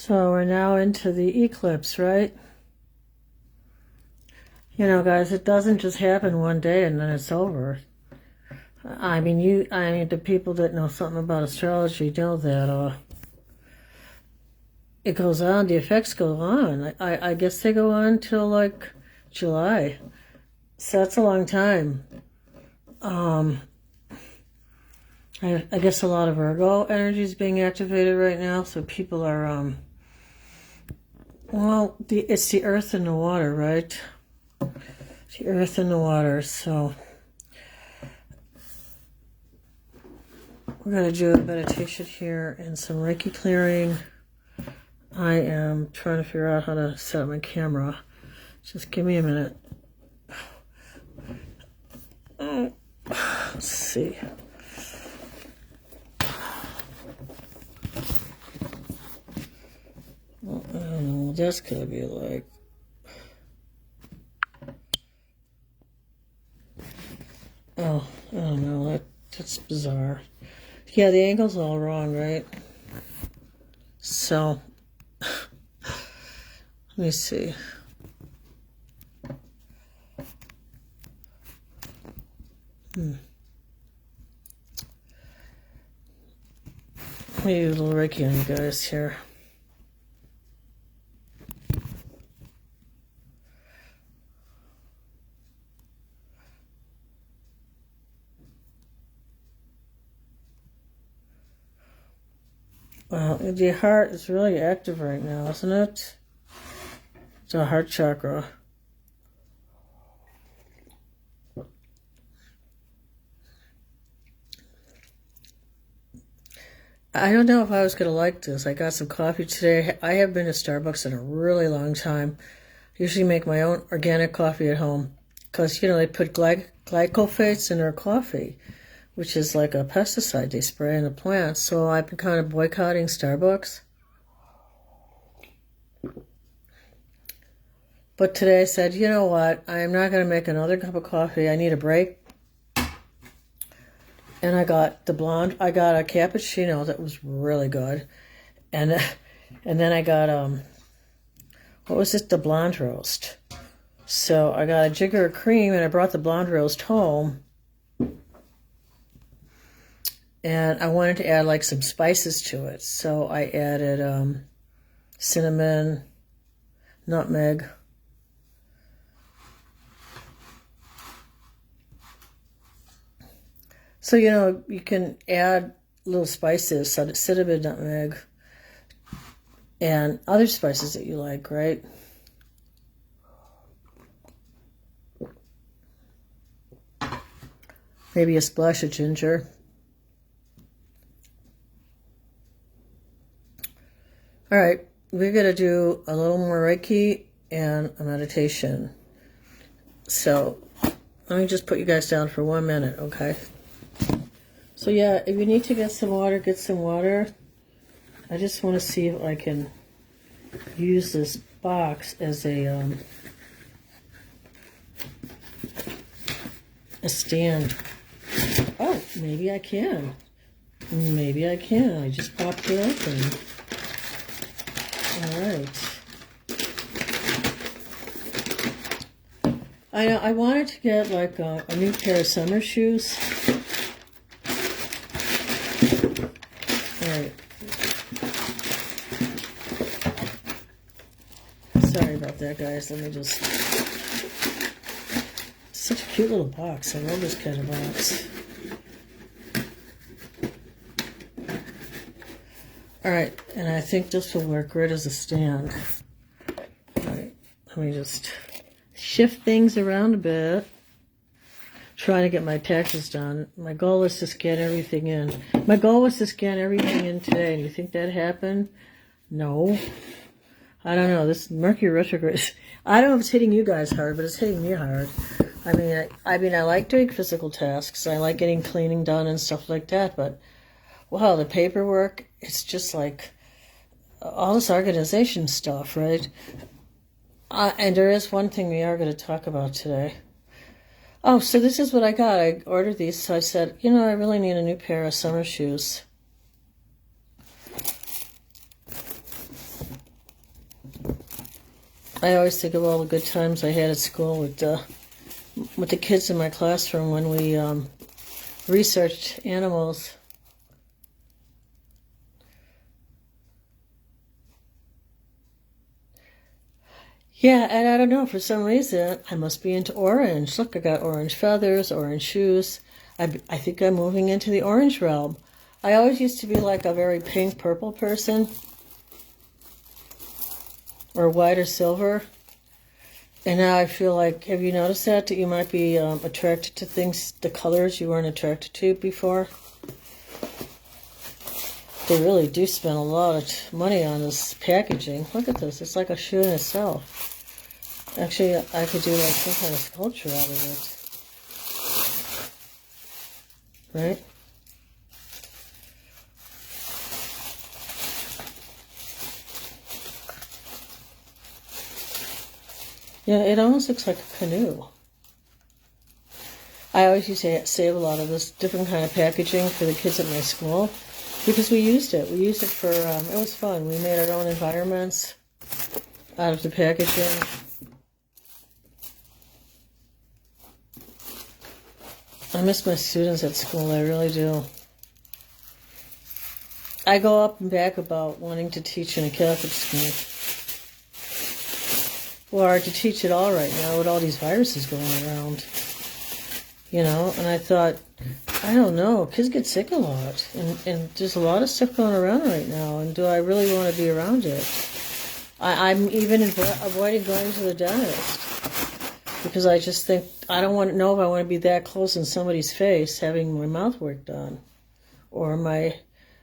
So we're now into the eclipse, right? You know, guys, it doesn't just happen one day and then it's over. I mean, the people that know something about astrology know that it goes on. The effects go on. I guess they go on till like July, so that's a long time. I guess a lot of Virgo energy is being activated right now, so people are it's the earth and the water, right? The earth and the water. So we're going to do a meditation here and some Reiki clearing. I am trying to figure out how to set up my camera. Just give me a minute. Let's see. Well, I don't know. That's going to be like... Oh, I don't know. That's bizarre. Yeah, the angle's all wrong, right? So, let me see. Let me do a little Reiki on you guys here. Well, the heart is really active right now, isn't it? It's a heart chakra. I don't know if I was going to like this. I got some coffee today. I have been to Starbucks in a really long time. I usually make my own organic coffee at home because, you know, they put glycophates in their coffee, which is like a pesticide they spray in the plants. So I've been kind of boycotting Starbucks. But today I said, you know what? I'm not going to make another cup of coffee. I need a break. And I got a cappuccino that was really good. And then I got, what was it? The blonde roast. So I got a jigger of cream and I brought the blonde roast home. And I wanted to add like some spices to it. So I added cinnamon, nutmeg. So, you know, you can add little spices, so cinnamon, nutmeg, and other spices that you like, right? Maybe a splash of ginger. All right, we're going to do a little more Reiki and a meditation. So let me just put you guys down for 1 minute, okay? So yeah, if you need to get some water, get some water. I just want to see if I can use this box as a stand. Oh, maybe I can. Maybe I can. I just popped it open. All right. I wanted to get like a new pair of summer shoes. Alright. Sorry about that, guys. Let me just... Such a cute little box. I love this kind of box. Alright, and I think this will work great as a stand. Alright, let me just shift things around a bit. Trying to get my taxes done. My goal is to scan everything in. My goal was to scan everything in today. And you think that happened? No. I don't know. This Mercury retrograde, I don't know if it's hitting you guys hard, but it's hitting me hard. I mean, I like doing physical tasks. I like getting cleaning done and stuff like that. But, wow, the paperwork, it's just like all this organization stuff, right? And there is one thing we are going to talk about today. Oh, so this is what I got. I ordered these, so I said, you know, I really need a new pair of summer shoes. I always think of all the good times I had at school with the kids in my classroom when we researched animals. Yeah, and I don't know, for some reason, I must be into orange. Look, I got orange feathers, orange shoes. I think I'm moving into the orange realm. I always used to be like a very pink, purple person, or white or silver. And now I feel like, have you noticed that you might be attracted to things, the colors you weren't attracted to before? They really do spend a lot of money on this packaging. Look at this. It's like a shoe in itself. Actually, I could do like some kind of sculpture out of it. Right? Yeah, it almost looks like a canoe. I always used to save a lot of this different kind of packaging for the kids at my school because we used it. We used it for, it was fun. We made our own environments out of the packaging. I miss my students at school, I really do. I go up and back about wanting to teach in a Catholic school. Or to teach it all right now with all these viruses going around. You know, and I thought, I don't know, kids get sick a lot. And there's a lot of stuff going around right now. And do I really want to be around it? I'm even avoiding going to the dentist. Because I just think, I don't want to know if I want to be that close in somebody's face having my mouth work done. Or I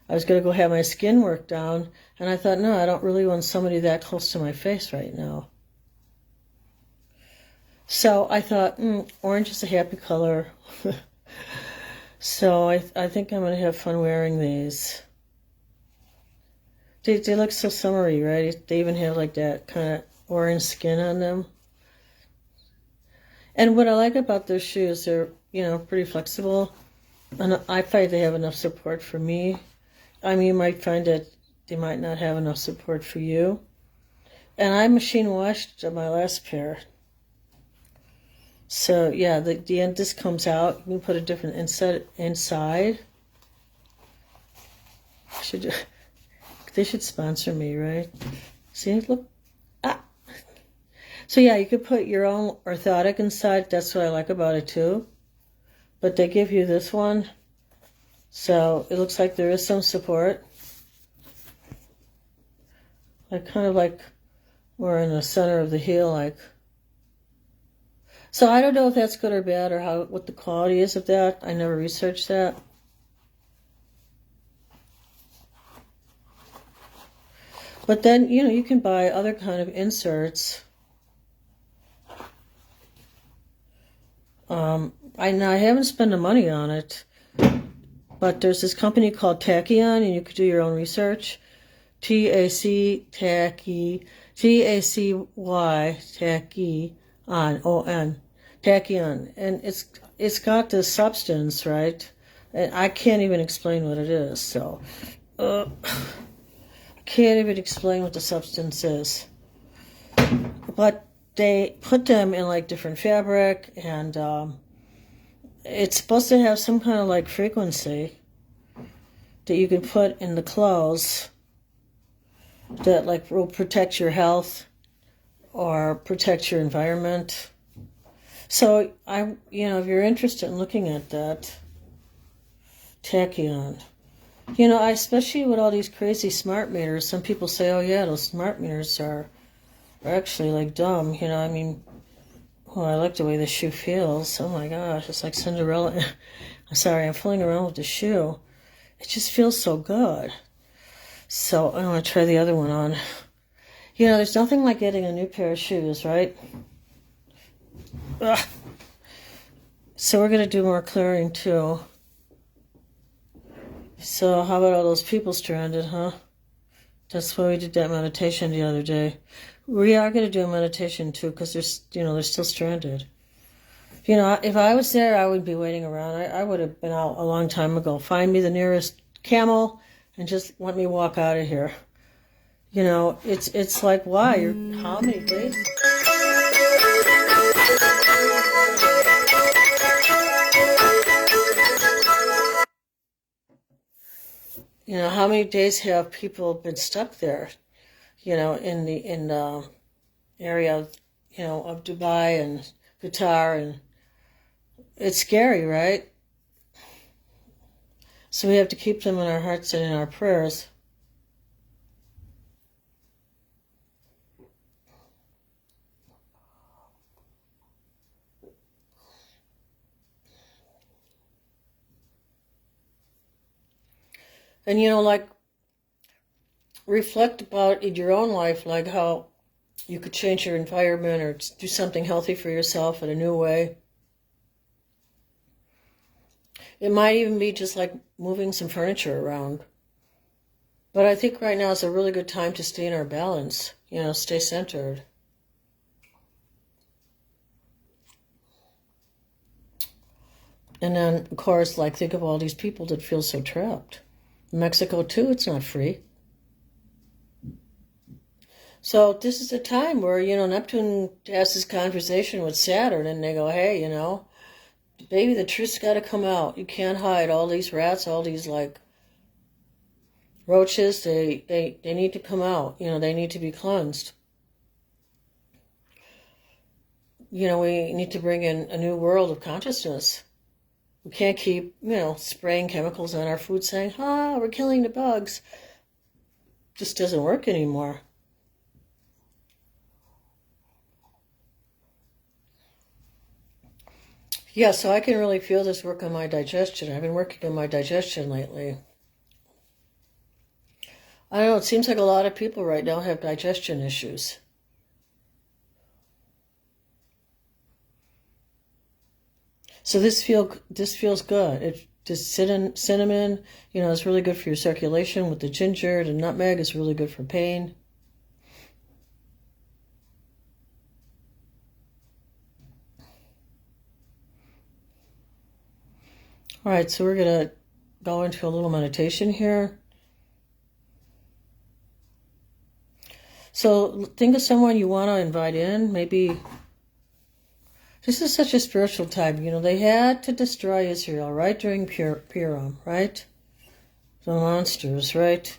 was going to go have my skin work down. And I thought, no, I don't really want somebody that close to my face right now. So I thought, orange is a happy color. So I think I'm going to have fun wearing these. They look so summery, right? They even have like that kind of orange skin on them. And what I like about their shoes, they're, pretty flexible. And I find they have enough support for me. I mean, you might find that they might not have enough support for you. And I machine washed my last pair. So yeah, the end this comes out. You can put a different inside. They should sponsor me, right? See, look. So yeah, you could put your own orthotic inside. That's what I like about it too. But they give you this one, so it looks like there is some support. Like kind of like we're in the center of the heel, like. So I don't know if that's good or bad or what the quality is of that. I never researched that. But then, you can buy other kind of inserts. I haven't spent the money on it, but there's this company called Tachyon, and you could do your own research. Tacy, Tachyon, O-N. Tachyon, and it's got this substance, right? And I can't even explain what it is, so I can't even explain what the substance is. But they put them in like different fabric, and it's supposed to have some kind of like frequency that you can put in the clothes that like will protect your health or protect your environment. So if you're interested in looking at that, Tachyon. Especially with all these crazy smart meters, some people say, oh yeah, those smart meters are actually like dumb. I like the way the shoe feels. Oh my gosh, it's like Cinderella. I'm sorry, I'm fooling around with the shoe. It just feels so good. So I want to try the other one on. There's nothing like getting a new pair of shoes, right? Ugh. So we're going to do more clearing too. So how about all those people stranded, huh? That's why we did that meditation the other day. We are going to do a meditation too, because they're still stranded. If I was there, I would be waiting around. I would have been out a long time ago. Find me the nearest camel and just let me walk out of here. You know, it's like, why? How many days? You know, how many days have people been stuck there? You know, in the area of, of Dubai and Qatar, and it's scary, right? So we have to keep them in our hearts and in our prayers. And, like, reflect about in your own life, like how you could change your environment or do something healthy for yourself in a new way. It might even be just like moving some furniture around. But I think right now is a really good time to stay in our balance, stay centered. And then, of course, like, think of all these people that feel so trapped. Mexico, too, it's not free. So this is a time where, Neptune has this conversation with Saturn, and they go, hey, baby, the truth's got to come out. You can't hide all these rats, all these, like, roaches. They need to come out. They need to be cleansed. We need to bring in a new world of consciousness. We can't keep, spraying chemicals on our food saying, we're killing the bugs. Just doesn't work anymore. Yeah, so I can really feel this work on my digestion. I've been working on my digestion lately. I don't know, it seems like a lot of people right now have digestion issues. So this feels good. Cinnamon, is really good for your circulation with the ginger. The nutmeg is really good for pain. All right, so we're going to go into a little meditation here. So think of someone you want to invite in. Maybe this is such a spiritual time. They had to destroy Israel, right, during Purim, right? The monsters, right?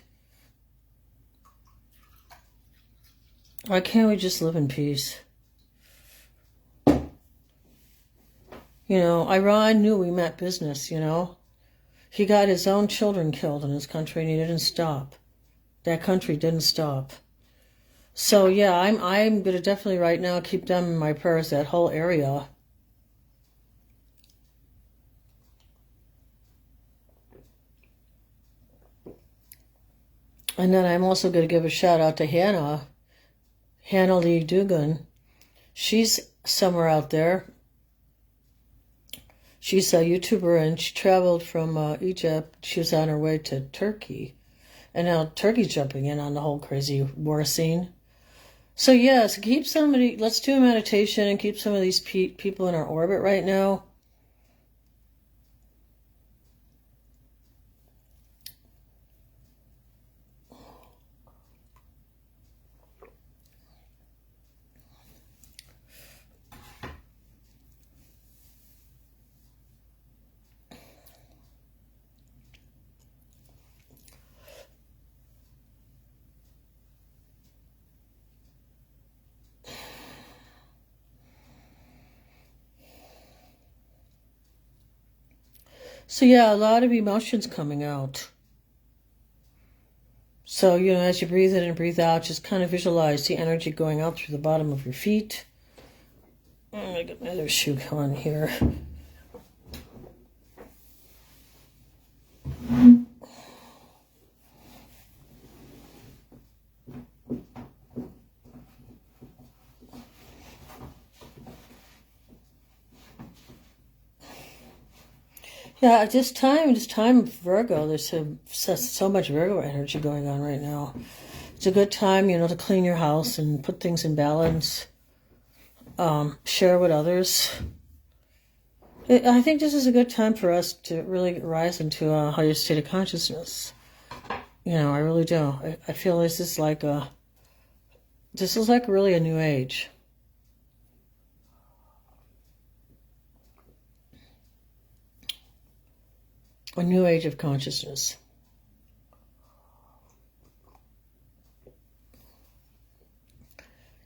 Why can't we just live in peace? Iran knew we meant business, He got his own children killed in his country and he didn't stop. That country didn't stop. So yeah, I'm going to definitely right now keep them in my prayers, that whole area. And then I'm also going to give a shout out to Hannah Lee Dugan. She's somewhere out there. She's a YouTuber, and she traveled from Egypt. She was on her way to Turkey. And now Turkey's jumping in on the whole crazy war scene. So yes, let's do a meditation and keep some of these people in our orbit right now. So yeah, a lot of emotions coming out. So, as you breathe in and breathe out, just kind of visualize the energy going out through the bottom of your feet. I'm going to get my other shoe on here. Yeah, at this time of Virgo, there's so much Virgo energy going on right now. It's a good time, to clean your house and put things in balance, share with others. I think this is a good time for us to really rise into a higher state of consciousness. You know, I really do. I feel this is like really a new age. A new age of consciousness.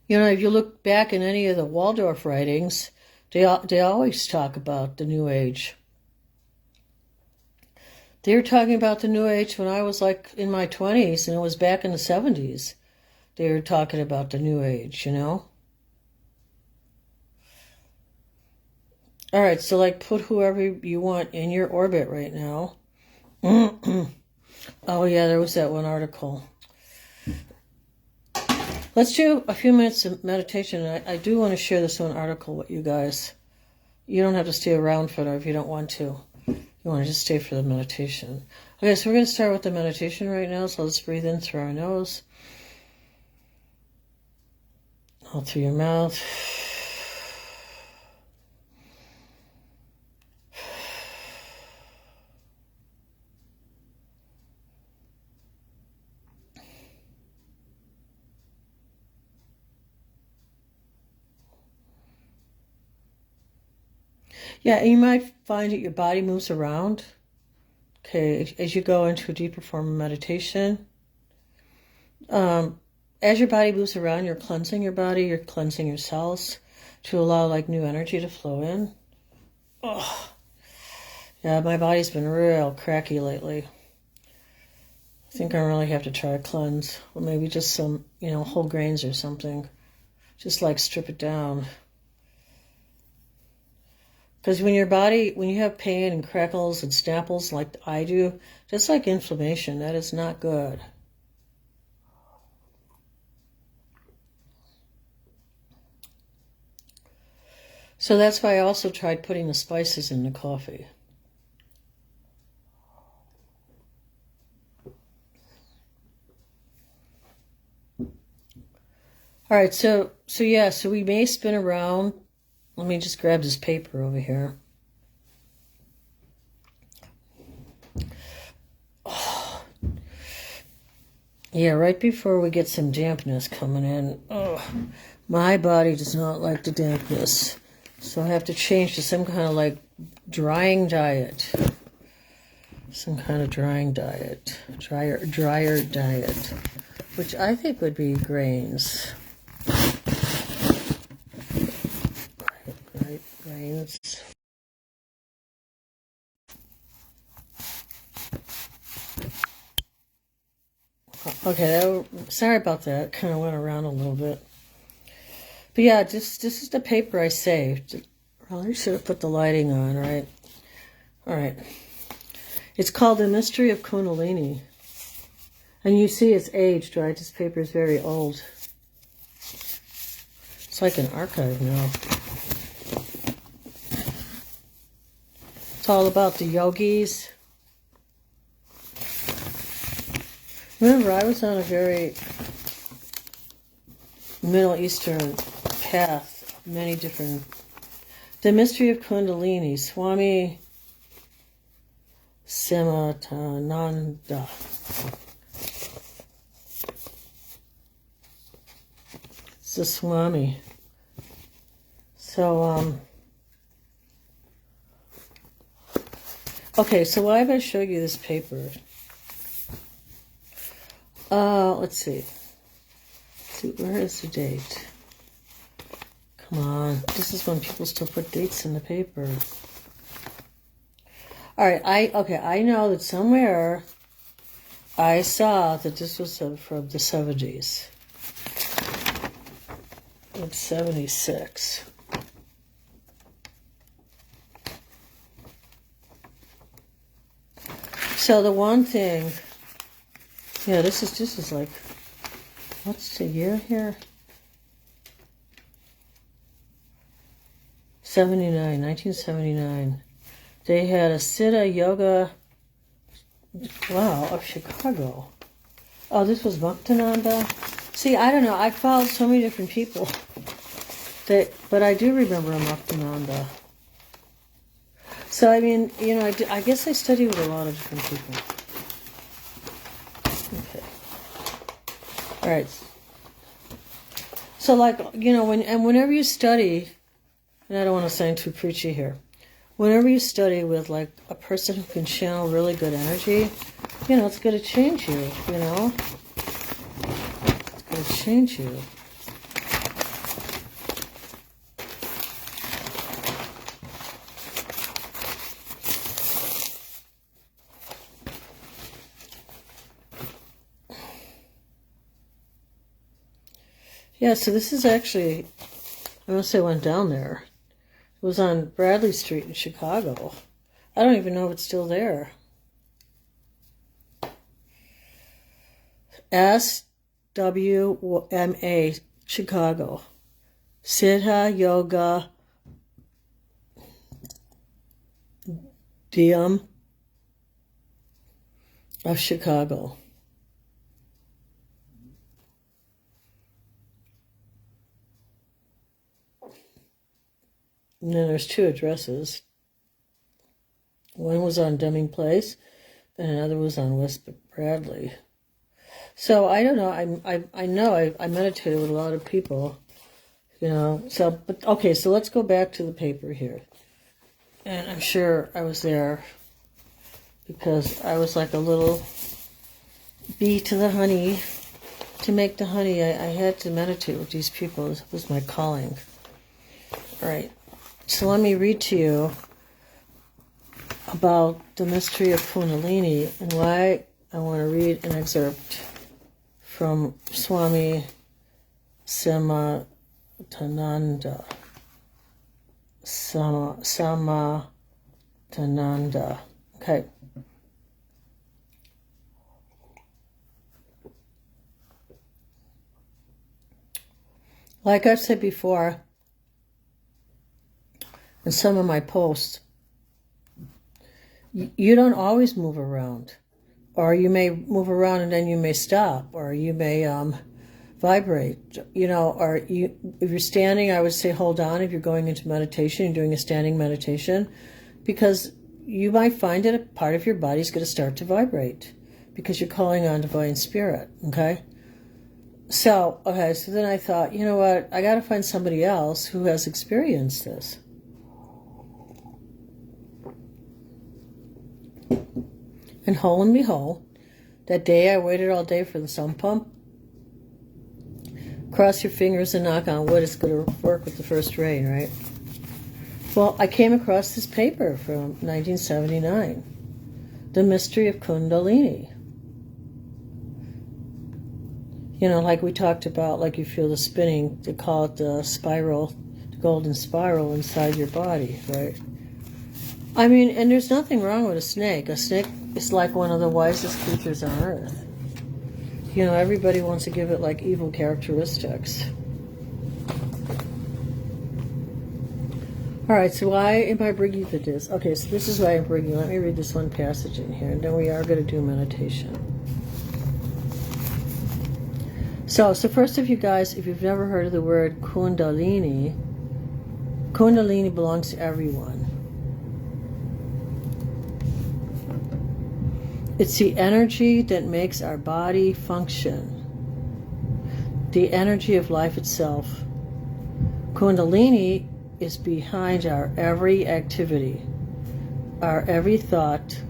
You know, if you look back in any of the Waldorf writings, they always talk about the New Age. They were talking about the New Age when I was like in my 20s, and it was back in the 70s. They were talking about the New Age, you know? All right, so like put whoever you want in your orbit right now. Oh yeah, there was that one article. Let's do a few minutes of meditation. I do want to share this one article with you guys. You don't have to stay around for it if you don't want to. You want to just stay for the meditation. Okay, so we're going to start with the meditation right now. So let's breathe in through our nose. Out through your mouth. Yeah, you might find that your body moves around. Okay, as you go into a deeper form of meditation. As your body moves around, you're cleansing your body, you're cleansing your cells to allow like new energy to flow in. Oh, yeah, my body's been real cracky lately. I think I really have to try a cleanse, or maybe just some, whole grains or something. Just like strip it down. Because when you have pain and crackles and snapples like I do, just like inflammation, that is not good. So that's why I also tried putting the spices in the coffee. All right, so we may spin around. Let me just grab this paper over here. Oh. Yeah, right before we get some dampness coming in. Oh, my body does not like the dampness. So I have to change to some kind of like drying diet. Some kind of drying diet. Drier diet. Which I think would be grains. Grains. Okay, sorry about that. Kind of went around a little bit. But yeah, this is the paper I saved. Probably should have put the lighting on, right? All right. It's called The Mystery of Kundalini. And you see it's aged, right? This paper is very old. It's like an archive now. It's all about the yogis. Remember, I was on a very Middle Eastern path, many different... The Mystery of Kundalini, Swami Simatananda. It's a Swami. So, okay, so why have I showed you this paper? Let's see. Where is the date? Come on. This is when people still put dates in the paper. All right, I know that somewhere I saw that this was from the 70s. It's 76. So the one thing, yeah, this is like, what's the year here? 1979. They had a Siddha Yoga, wow, of Chicago. Oh, this was Muktananda. See, I don't know. I followed so many different people. But I do remember a Muktananda. So, I mean, I guess I study with a lot of different people. right. So like, you know, whenever you study, and I don't want to sound too preachy here, whenever you study with like a person who can channel really good energy, you know, it's going to change you, you know? It's going to change you. Yeah, so this is actually, I must say I went down there. It was on Bradley Street in Chicago. I don't even know if it's still there. SWMA, Chicago. Siddha Yoga Dhyam of Chicago. And then there's two addresses. One was on Deming Place, and another was on West Bradley. So I don't know. I know I meditated with a lot of people, you know. So but okay. So let's go back to the paper here, and I'm sure I was there because I was like a little bee to the honey. To make the honey, I had to meditate with these people. It was my calling. All right. So let me read to you about the mystery of Kundalini and why I want to read an excerpt from Swami Samatananda. Samatananda. Okay. Like I've said before, in some of my posts, you don't always move around, or you may move around and then you may stop, or you may vibrate, you know, or if you're standing, I would say hold on if you're going into meditation, you're doing a standing meditation, because you might find that a part of your body is going to start to vibrate because you're calling on divine spirit, okay? So then I thought, you know what, I got to find somebody else who has experienced this. And lo and behold, that day I waited all day for the sump pump. Cross your fingers and knock on wood, it's going to work with the first rain, right? Well, I came across this paper from 1979, The Mystery of Kundalini. You know, like we talked about, like you feel the spinning, they call it the spiral, the golden spiral inside your body, right? I mean, and there's nothing wrong with a snake. A snake is like one of the wisest creatures on earth. You know, everybody wants to give it like evil characteristics. All right, so why am I bringing you this? Okay, so this is why I'm bringing you. Let me read this one passage in here, and then we are going to do meditation. So first of you guys, if you've never heard of the word Kundalini, Kundalini belongs to everyone. It's the energy that makes our body function, the energy of life itself. Kundalini is behind our every activity, our every thought,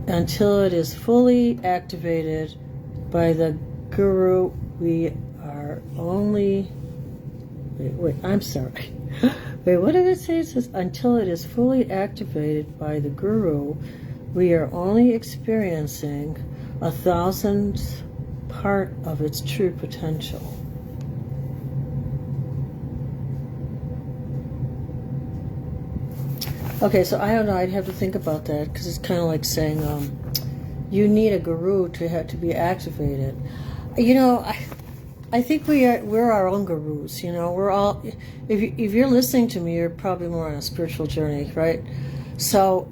until it is fully activated by the Guru. We are only... Wait, I'm sorry. Wait, what did it say? It says, until it is fully activated by the Guru, we are only experiencing 1,000th part of its true potential. Okay, so I don't know, I'd have to think about that, because it's kind of like saying you need a guru to be activated. You know, I think we're our own gurus. You know, we're all. If you're listening to me, you're probably more on a spiritual journey, right? So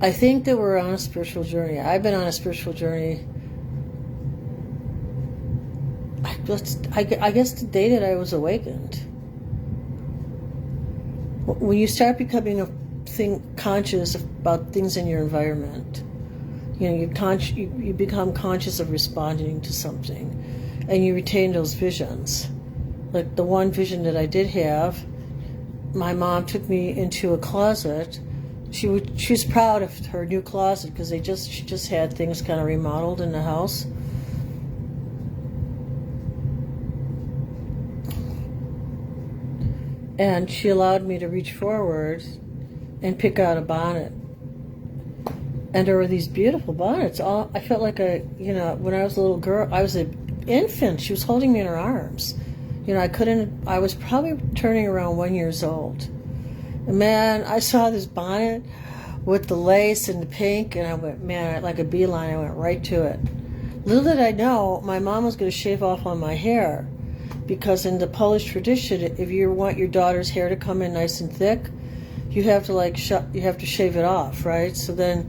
I think that we're on a spiritual journey. I've been on a spiritual journey. I guess the day that I was awakened. When you start becoming conscious about things in your environment. You know, you become conscious of responding to something, and you retain those visions. Like the one vision that I did have, my mom took me into a closet. She was proud of her new closet because she just had things kind of remodeled in the house. And she allowed me to reach forward and pick out a bonnet. And there were these beautiful bonnets. I felt like when I was a little girl, I was an infant. She was holding me in her arms. You know, I was probably turning around 1 year old. And man, I saw this bonnet with the lace and the pink, and I went, man, like a beeline, I went right to it. Little did I know, my mom was going to shave off on my hair. Because in the Polish tradition, if you want your daughter's hair to come in nice and thick, you have to shave it off, right? So then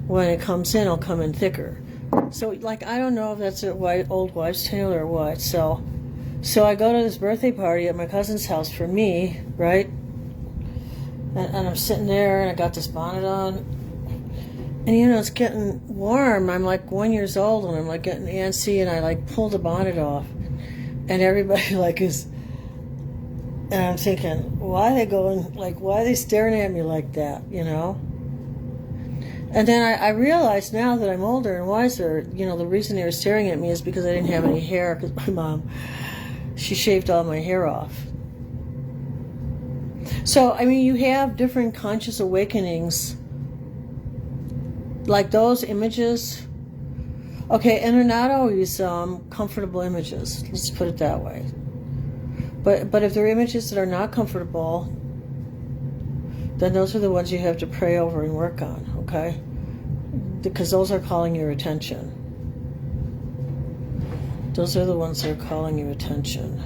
when it comes in, it'll come in thicker. So like, I don't know if that's an old wives' tale or what. So I go to this birthday party at my cousin's house for me, right? And I'm sitting there and I got this bonnet on. And you know, it's getting warm. I'm like 1 year old and I'm like getting antsy, and I like pull the bonnet off. And everybody like is, and I'm thinking, why are they staring at me like that, you know? And then I realized now that I'm older and wiser, you know, the reason they were staring at me is because I didn't have any hair, because my mom, she shaved all my hair off. So, I mean, you have different conscious awakenings, like those images. Okay, and they're not always comfortable images. Let's put it that way. But if they're images that are not comfortable, then those are the ones you have to pray over and work on, okay? Because those are calling your attention. Those are the ones that are calling your attention.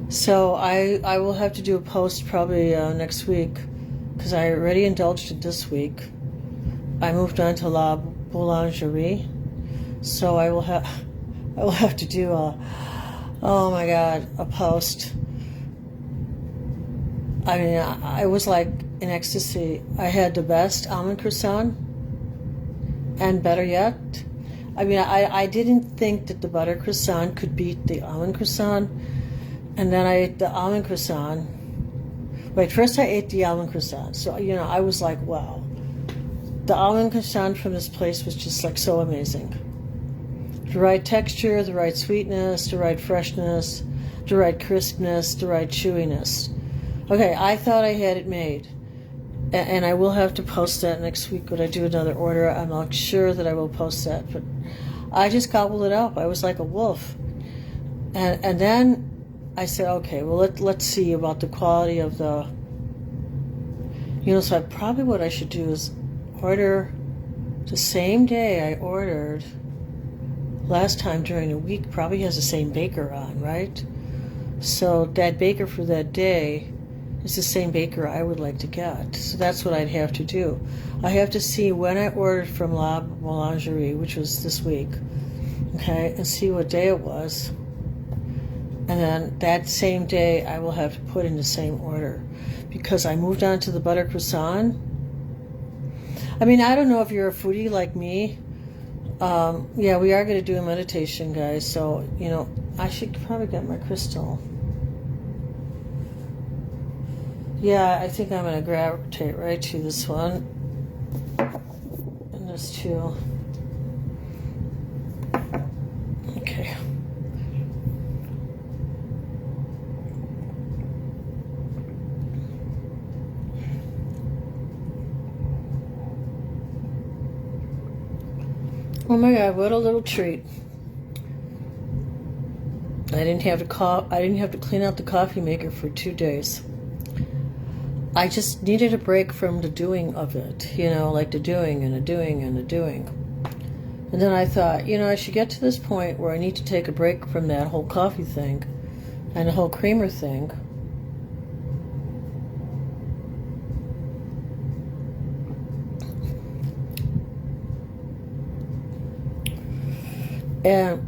So I will have to do a post probably next week, because I already indulged it this week. I moved on to La Boulangerie, so I will have to do a post. I mean, I was like in ecstasy. I had the best almond croissant, and better yet, I mean, I didn't think that the butter croissant could beat the almond croissant. And then I ate the almond croissant. Wait, first I ate the almond croissant. So, you know, I was like, wow. The almond croissant from this place was just like so amazing. The right texture, the right sweetness, the right freshness, the right crispness, the right chewiness. Okay, I thought I had it made. And I will have to post that next week when I do another order. I'm not sure that I will post that. But I just gobbled it up. I was like a wolf. And then I said, okay, well, let's see about the quality of the, you know, so probably what I should do is order the same day I ordered last time during the week, probably has the same baker on, right? So that baker for that day is the same baker I would like to get. So that's what I'd have to do. I have to see when I ordered from La Boulangerie, which was this week, okay, and see what day it was. And then that same day, I will have to put in the same order, because I moved on to the butter croissant. I mean, I don't know if you're a foodie like me. Yeah, we are going to do a meditation, guys. So, you know, I should probably get my crystal. Yeah, I think I'm going to gravitate right to this one. And this too. Okay. Oh my God, what a little treat. I didn't have to clean out the coffee maker for 2 days. I just needed a break from the doing of it, you know, like the doing and the doing and the doing. And then I thought, you know, I should get to this point where I need to take a break from that whole coffee thing and the whole creamer thing. And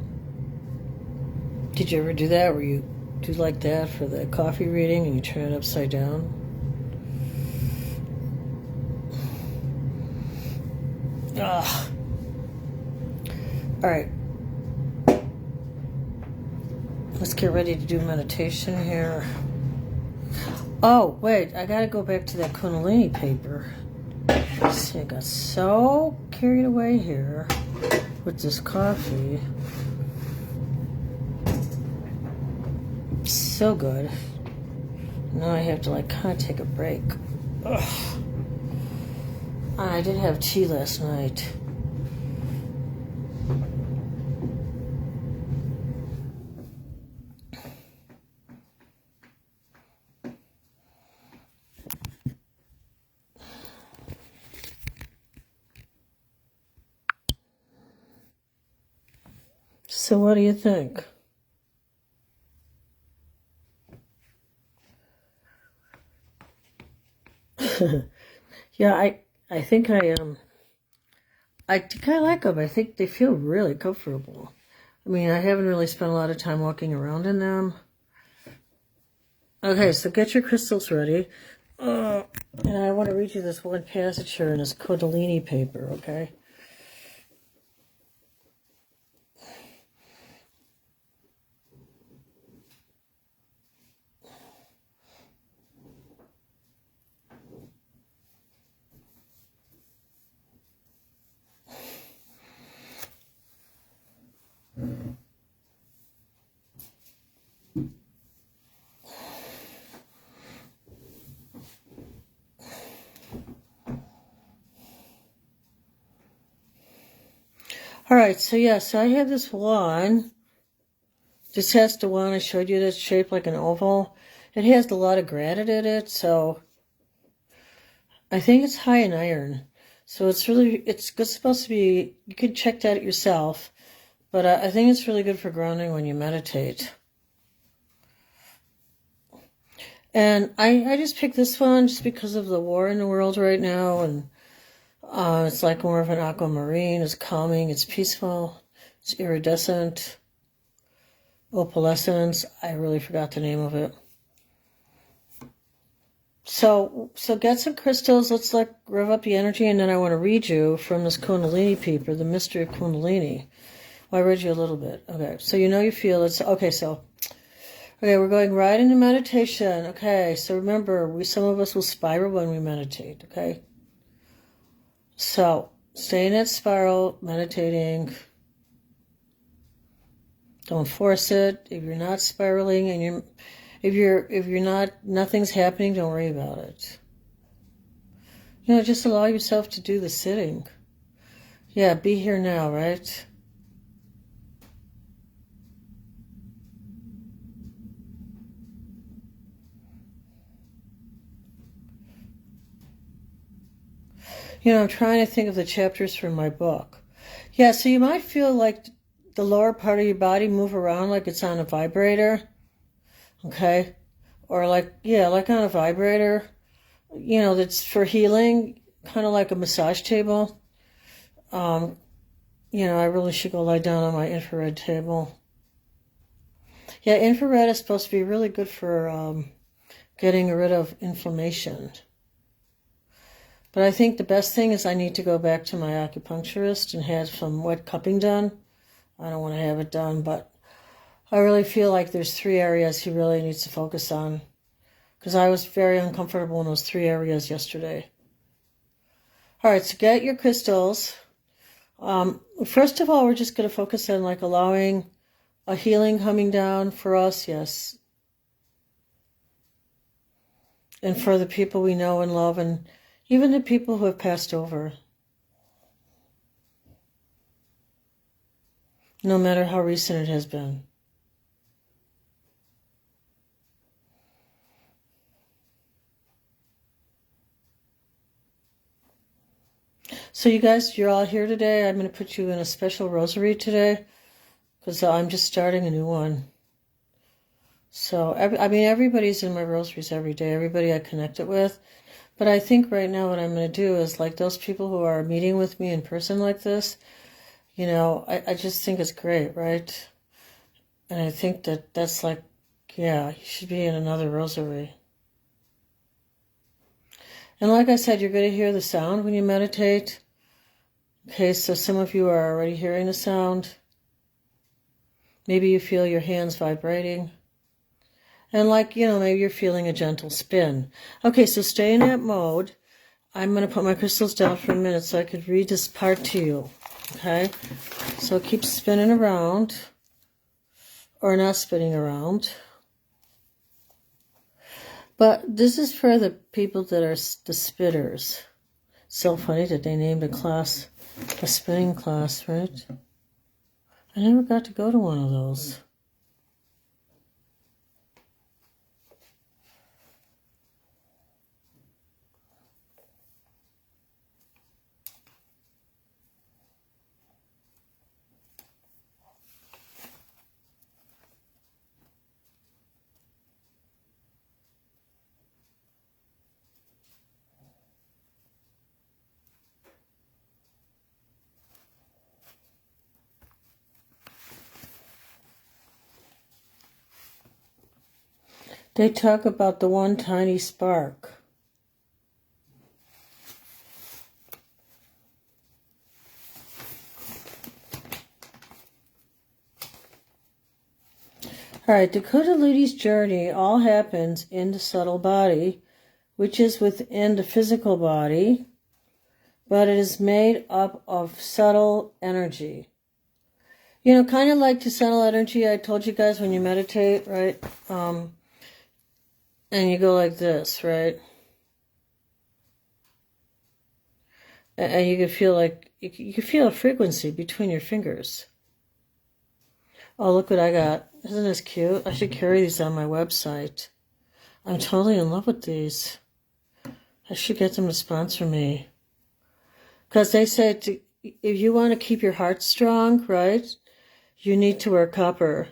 did you ever do that where you do like that for the coffee reading and you turn it upside down? Ugh. All right. Let's get ready to do meditation here. Oh, wait. I got to go back to that Kundalini paper. See, I got so carried away here with this coffee. So good. Now I have to like kind of take a break. Ugh. I did have tea last night. So what do you think? Yeah, I think I like them. I think they feel really comfortable. I mean, I haven't really spent a lot of time walking around in them. Okay, so get your crystals ready. And I want to read you this one passage here in this Kundalini paper, okay? All right, so I have this wand. This has the wand I showed you that's shaped like an oval. It has a lot of granite in it, so I think it's high in iron. So it's supposed to be, you could check that yourself, but I think it's really good for grounding when you meditate. And I just picked this one just because of the war in the world right now, and it's like more of an aquamarine. It's calming, it's peaceful, it's iridescent, opalescence. I really forgot the name of it. So get some crystals. Let's like rev up the energy, and then I want to read you from this Kundalini paper, the mystery of Kundalini. Well, I read you a little bit. Okay, so you feel it's okay. Okay, we're going right into meditation. Okay, so remember, some of us will spiral when we meditate. Okay. So, stay in that spiral, meditating. Don't force it. If you're not spiraling and if you're not, nothing's happening, don't worry about it. Just allow yourself to do the sitting. Yeah, be here now, right? I'm trying to think of the chapters from my book. Yeah, so you might feel like the lower part of your body move around like it's on a vibrator. Okay? Or like on a vibrator. That's for healing, kind of like a massage table. I really should go lie down on my infrared table. Yeah, infrared is supposed to be really good for getting rid of inflammation. But I think the best thing is I need to go back to my acupuncturist and have some wet cupping done. I don't want to have it done, but I really feel like there's 3 areas he really needs to focus on. Because I was very uncomfortable in those 3 areas yesterday. All right, so get your crystals. First of all, we're just going to focus on like allowing a healing coming down for us, yes. And for the people we know and love, and even the people who have passed over. No matter how recent it has been. So you guys, you're all here today. I'm going to put you in a special rosary today because I'm just starting a new one. So, everybody's in my rosaries every day, everybody I connected with. But I think right now what I'm going to do is like those people who are meeting with me in person like this, I just think it's great, right? And I think that's like, yeah, you should be in another rosary. And like I said, you're going to hear the sound when you meditate. Okay, so some of you are already hearing the sound. Maybe you feel your hands vibrating. And maybe you're feeling a gentle spin. Okay, so stay in that mode. I'm going to put my crystals down for a minute so I could read this part to you. Okay, so keep spinning around. Or not spinning around. But this is for the people that are the spitters. So funny that they named a class a spinning class, right? I never got to go to one of those. They talk about the one tiny spark. All right, the Kundalini's journey all happens in the subtle body, which is within the physical body, but it is made up of subtle energy. Kind of like the subtle energy I told you guys when you meditate, right? And you go like this, right? And you can feel you can feel a frequency between your fingers. Oh, look what I got. Isn't this cute? I should carry these on my website. I'm totally in love with these. I should get them to sponsor me. Because they say if you want to keep your heart strong, right, you need to wear copper.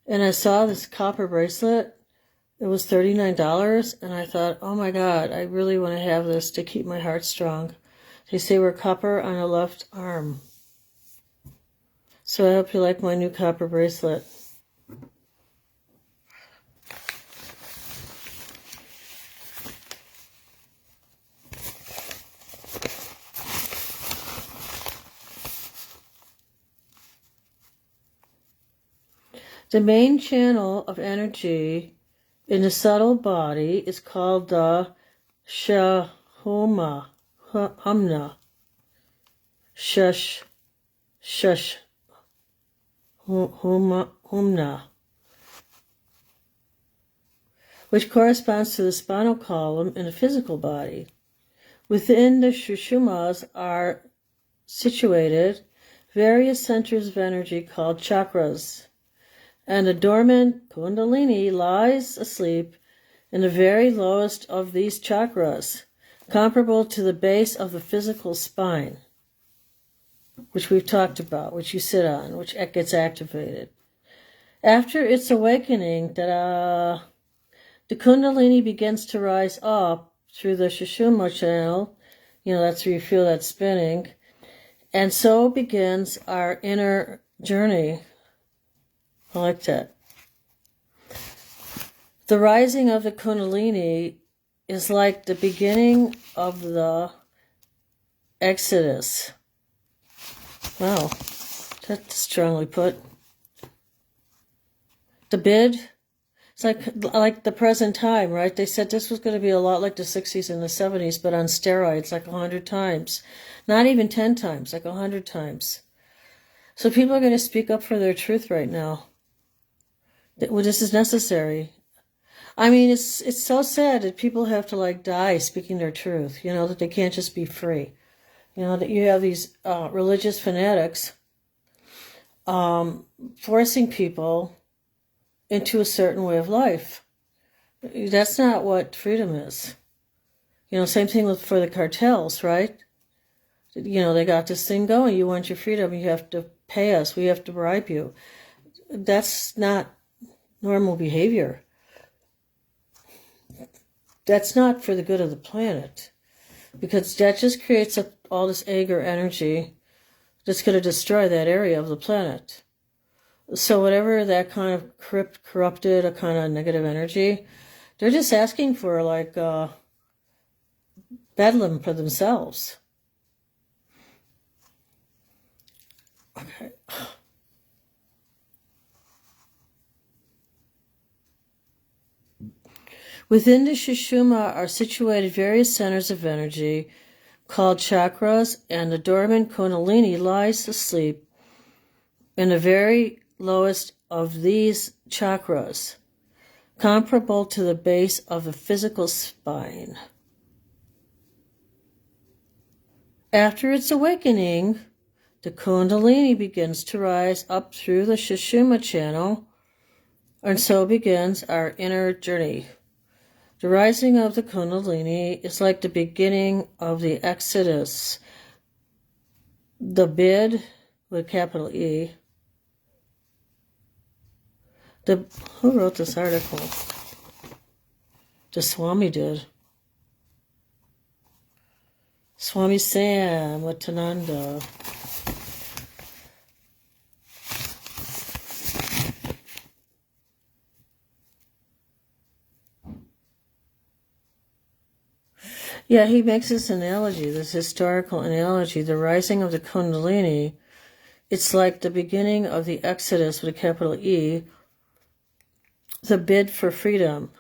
And I saw this copper bracelet. It was $39. And I thought, oh my God, I really want to have this to keep my heart strong. They say wear copper on the left arm. So I hope you like my new copper bracelet. The main channel of energy in the subtle body is called the Humna. Humna, which corresponds to the spinal column in the physical body. Within the Sushumnas are situated various centers of energy called chakras, and the dormant Kundalini lies asleep in the very lowest of these chakras, comparable to the base of the physical spine, which we've talked about, which you sit on, which gets activated. After its awakening, the Kundalini begins to rise up through the Sushumna channel. That's where you feel that spinning. And so begins our inner journey. I like that. The rising of the Kundalini is like the beginning of the Exodus. Wow, that's strongly put. The bid, it's like the present time, right? They said this was going to be a lot like the 60s and the 70s, but on steroids, like 100 times. Not even 10 times, like 100 times. So people are going to speak up for their truth right now. This is necessary. I mean, it's so sad that people have to die speaking their truth, that they can't just be free. That you have these religious fanatics forcing people into a certain way of life. That's not what freedom is. Same thing for the cartels, right? They got this thing going. You want your freedom, you have to pay us. We have to bribe you. That's not normal behavior. That's not for the good of the planet. Because that just creates all this anger energy that's going to destroy that area of the planet. So whatever that kind of corrupted, a kind of negative energy, they're just asking for like bedlam for themselves. Okay. Within the Sushumna are situated various centers of energy called chakras, and the dormant Kundalini lies asleep in the very lowest of these chakras, comparable to the base of the physical spine. After its awakening, the Kundalini begins to rise up through the Sushumna channel, and so begins our inner journey. The rising of the Kundalini is like the beginning of the Exodus. The bid, with capital E. Who wrote this article? The Swami did. Swami Sam Wattananda. Yeah, he makes this analogy, this historical analogy, the rising of the Kundalini. It's like the beginning of the Exodus with a capital E, the bid for freedom.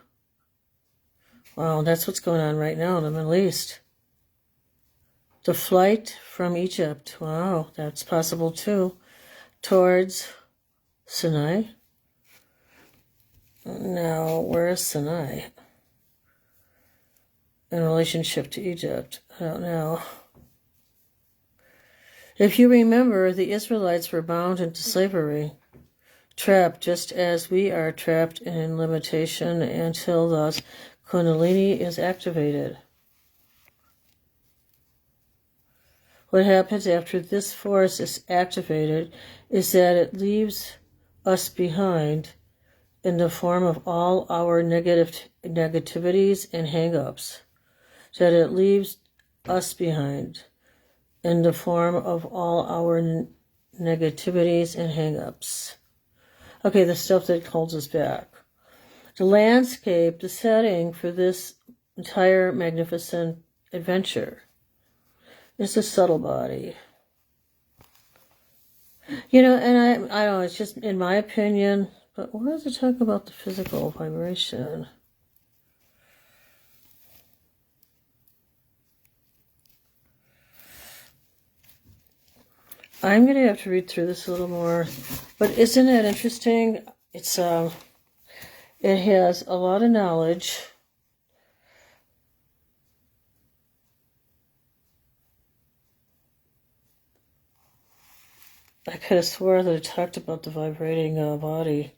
Wow, that's what's going on right now in the Middle East. The flight from Egypt, wow, that's possible too, towards Sinai. Now, where is Sinai in relationship to Egypt? I don't know. If you remember, the Israelites were bound into slavery, trapped just as we are trapped in limitation until the Kundalini is activated. What happens after this force is activated is that it leaves us behind in the form of all our negativities and hang-ups. That it leaves us behind in the form of all our negativities and hang-ups. Okay, the stuff that holds us back. The landscape, the setting for this entire magnificent adventure is the subtle body. You know, and I don't know, it's just in my opinion, but where does it talk about the physical vibration? I'm going to have to read through this a little more, but isn't it interesting? It has a lot of knowledge. I could have swore that it talked about the vibrating body.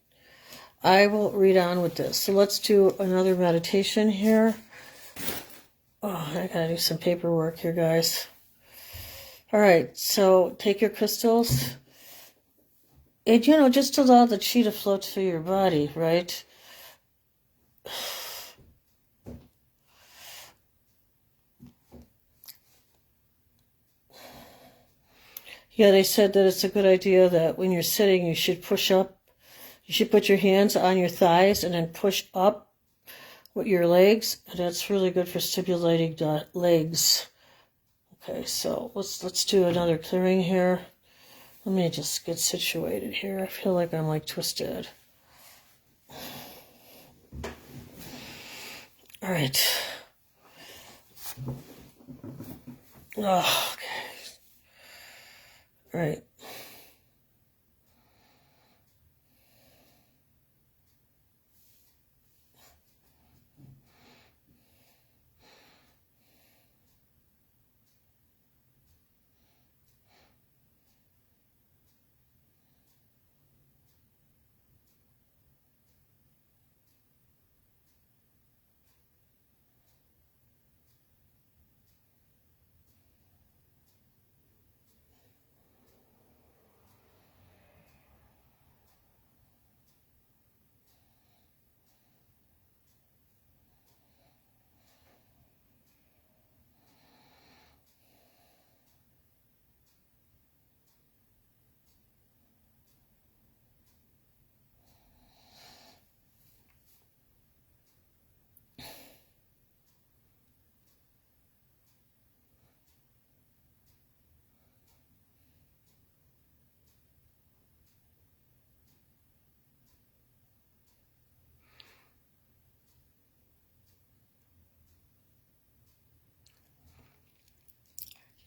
I will read on with this. So let's do another meditation here. Oh, I gotta do some paperwork here, guys. All right, so take your crystals and, you know, just allow the chi to flow through your body, right? Yeah, they said that it's a good idea that when you're sitting, you should push up. You should put your hands on your thighs and then push up with your legs. And that's really good for stimulating the legs. Okay, so let's do another clearing here. Let me just get situated here. I feel like I'm like twisted. All right. Oh, okay. All right.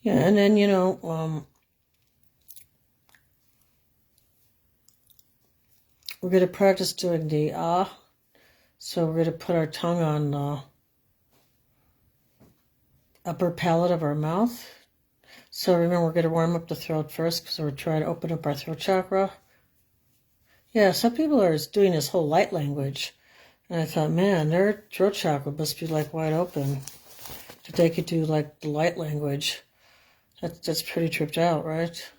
Yeah, and then, we're going to practice doing the ah. So we're going to put our tongue on the upper palate of our mouth. So remember, we're going to warm up the throat first because we're trying to open up our throat chakra. Yeah, some people are doing this whole light language. And I thought, man, their throat chakra must be like wide open. That they could do like the light language. That's pretty tripped out, right?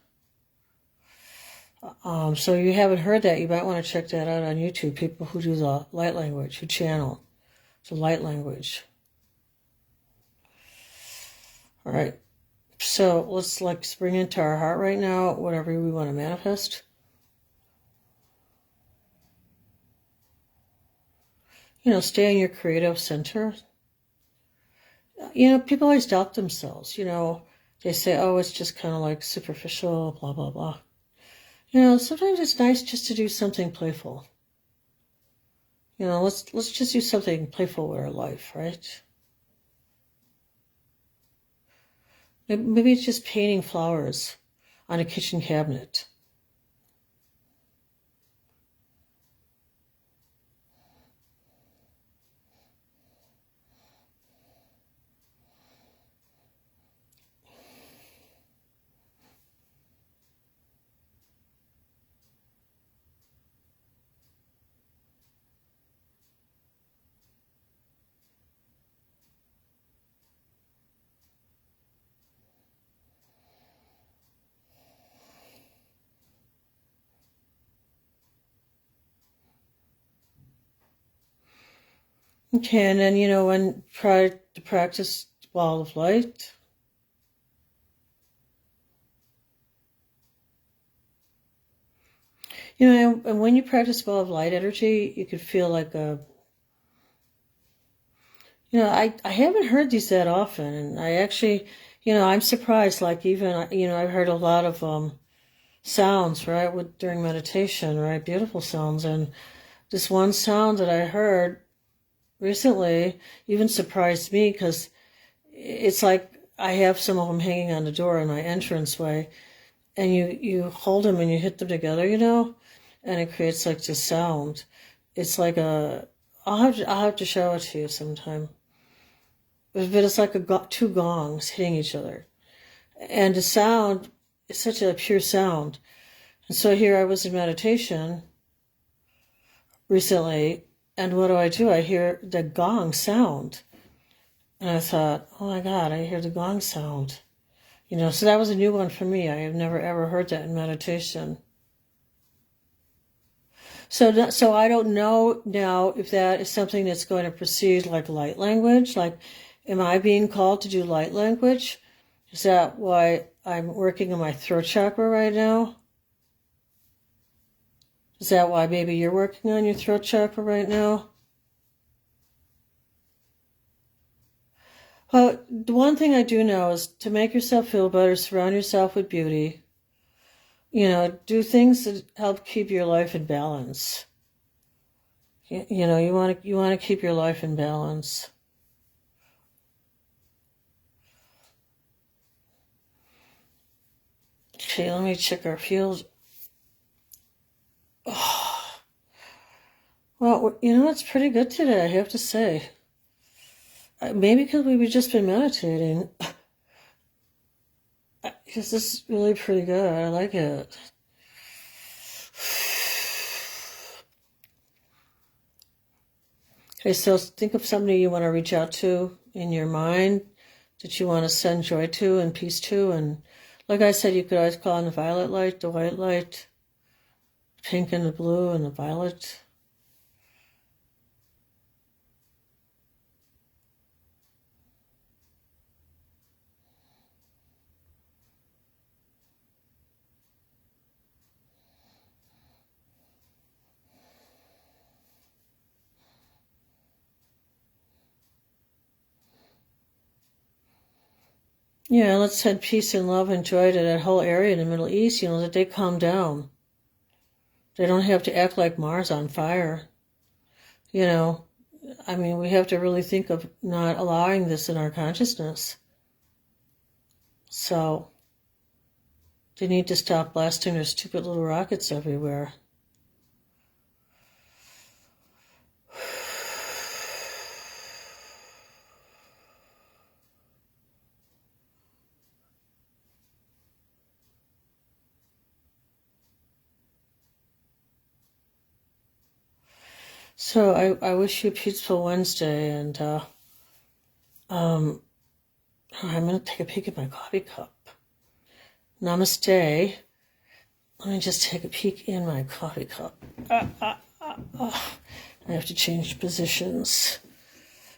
So you haven't heard that, you might want to check that out on YouTube. People who do the light language, who channel the light language. All right. So let's bring into our heart right now whatever we want to manifest. Stay in your creative center. People always doubt themselves. They say, oh, it's just kind of like superficial, blah, blah, blah. Sometimes it's nice just to do something playful. Let's just do something playful with our life, right? Maybe it's just painting flowers on a kitchen cabinet. Okay, and then, when try to practice ball of light. And when you practice ball of light energy, you could feel like I haven't heard these that often, and I actually, I'm surprised, like even, I've heard a lot of sounds, right, during meditation, right, beautiful sounds, and this one sound that I heard recently even surprised me because it's like I have some of them hanging on the door in my entranceway, and you hold them and you hit them together, and it creates like this sound. It's like I'll have to show it to you sometime. But it's like two gongs hitting each other, and the sound is such a pure sound. And so here I was in meditation recently, and what do? I hear the gong sound. And I thought, oh my God, I hear the gong sound. So that was a new one for me. I have never ever heard that in meditation. So I don't know now if that is something that's going to proceed like light language. Like, am I being called to do light language? Is that why I'm working on my throat chakra right now? Is that why maybe you're working on your throat chakra right now? Well, the one thing I do know is to make yourself feel better, surround yourself with beauty. Do things that help keep your life in balance. You want to keep your life in balance. Okay, let me check our field. Oh. Well, it's pretty good today, I have to say. Maybe because we've just been meditating. This is really pretty good. I like it. Okay, so think of somebody you want to reach out to in your mind that you want to send joy to and peace to. And like I said, you could always call on the violet light, the white light, pink and the blue and the violet. Yeah, let's send peace and love and joy to that whole area in the Middle East, that they calm down. They don't have to act like Mars on fire. We have to really think of not allowing this in our consciousness. So they need to stop blasting their stupid little rockets everywhere. So I wish you a peaceful Wednesday, and I'm going to take a peek at my coffee cup. Namaste. Let me just take a peek in my coffee cup. I have to change positions.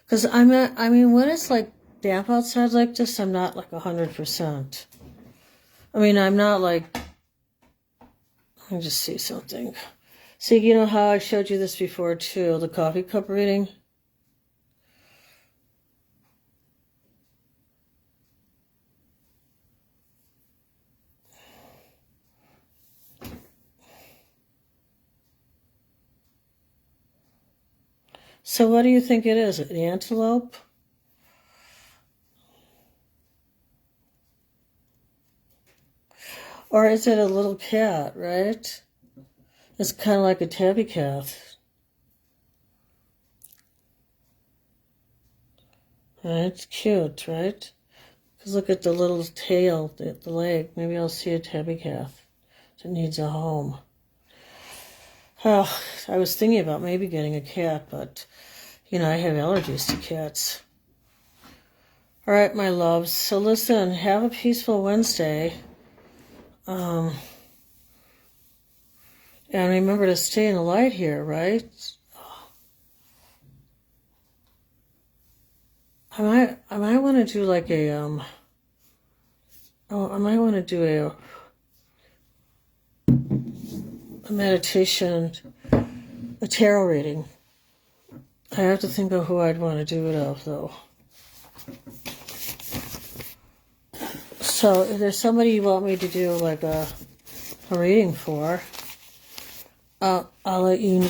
Because I mean, when it's like damp outside like this, I'm not like 100%. I mean, I'm not like, let me just see something. See, you know how I showed you this before too, the coffee cup reading? So what do you think it is? An antelope? Or is it a little cat, right? It's kind of like a tabby cat. Right? It's cute, right? Because look at the little tail, the leg. Maybe I'll see a tabby cat that needs a home. Oh, I was thinking about maybe getting a cat, but, you know, I have allergies to cats. All right, my loves. So listen, have a peaceful Wednesday. And remember to stay in the light here, right? I might want to do like a I might want to do a meditation, a tarot reading. I have to think of who I'd want to do it of, though. So if there's somebody you want me to do like a reading for, I'll let you.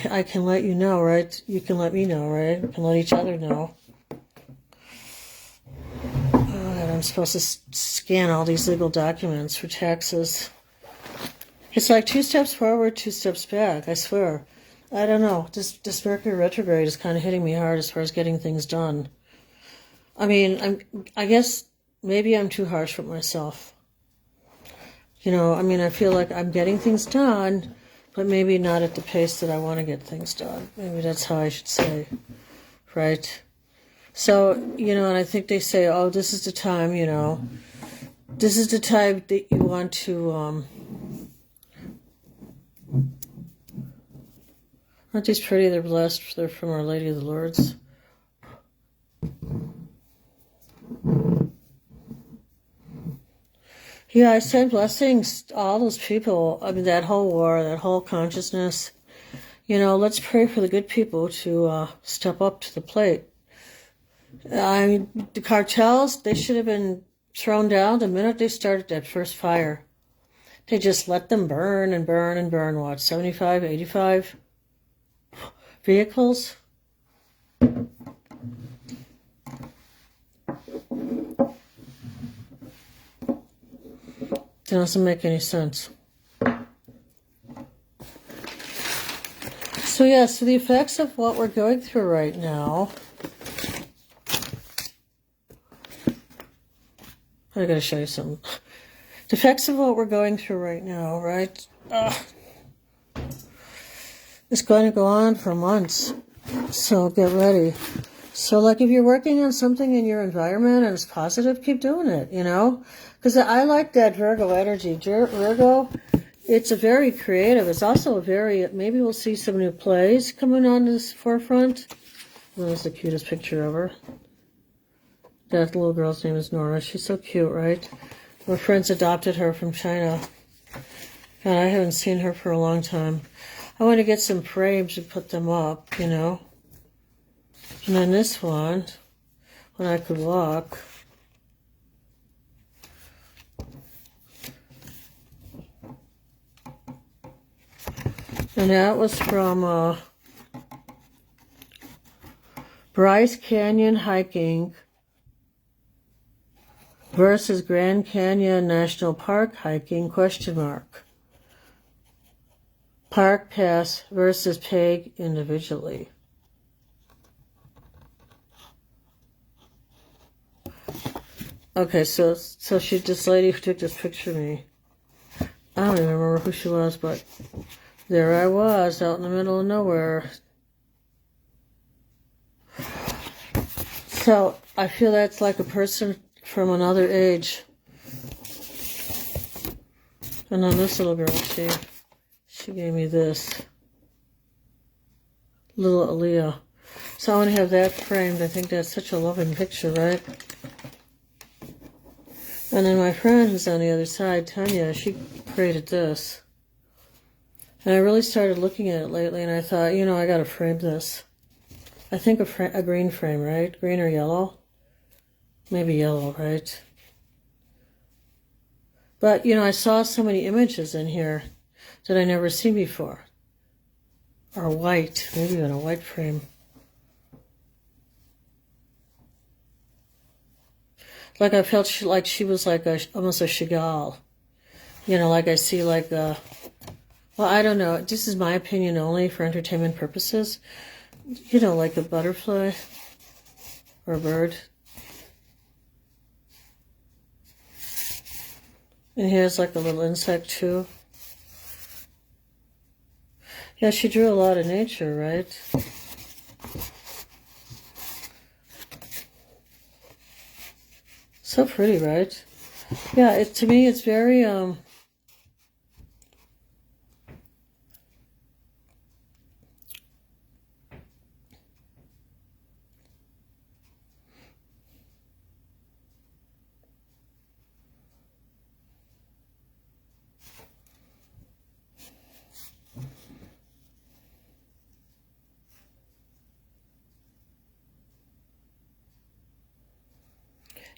I can let you know, right? You can let me know, right? We can let each other know. And I'm supposed to scan all these legal documents for taxes. It's like 2 steps forward, 2 steps back. I swear. I don't know. This Mercury retrograde is kind of hitting me hard as far as getting things done. I mean, I guess maybe I'm too harsh with myself. You know, I mean, I feel like I'm getting things done, but maybe not at the pace that I want to get things done. Maybe that's how I should say, right? So, you know, and I think they say, oh, this is the time, you know, this is the time that you want to, aren't these pretty? They're blessed. They're from Our Lady of the Lourdes. Yeah, I send blessings to all those people. I mean, that whole war, that whole consciousness. You know, let's pray for the good people to step up to the plate. I mean, the cartels, they should have been thrown down the minute they started that first fire. They just let them burn and burn and burn, what, 75, 85 vehicles? That doesn't make any sense. So yeah, so the effects of what we're going through right now. I gotta show you something. The effects of what we're going through right now, right? It's going to go on for months. So get ready. So like if you're working on something in your environment and it's positive, keep doing it, you know? Because I like that Virgo energy. Virgo, it's a very creative. It's also a very, maybe we'll see some new plays coming on this forefront. That was the cutest picture of her. That little girl's name is Nora. She's so cute, right? My friends adopted her from China. God, I haven't seen her for a long time. I want to get some frames and put them up, you know? And then this one, when I could walk. And that was from Bryce Canyon Hiking versus Grand Canyon National Park hiking, ? Park pass versus pay individually. Okay, so this lady who took this picture of me, I don't even remember who she was, but there I was out in the middle of nowhere. So I feel that's like a person from another age. And then this little girl, she gave me this. Little Aaliyah. So I want to have that framed. I think that's such a loving picture, right? And then my friend who's on the other side, Tanya, she created this. And I really started looking at it lately, and I thought, you know, I got to frame this. I think a green frame, right? Green or yellow? Maybe yellow, right? But, you know, I saw so many images in here that I never seen before. Or white, maybe even a white frame. Like I felt like she was like almost a Chagall. You know, like I see like a... Well, I don't know. This is my opinion only for entertainment purposes. You know, like a butterfly or a bird. And here's like a little insect too. Yeah, she drew a lot of nature, right? So pretty, right? Yeah, to me it's very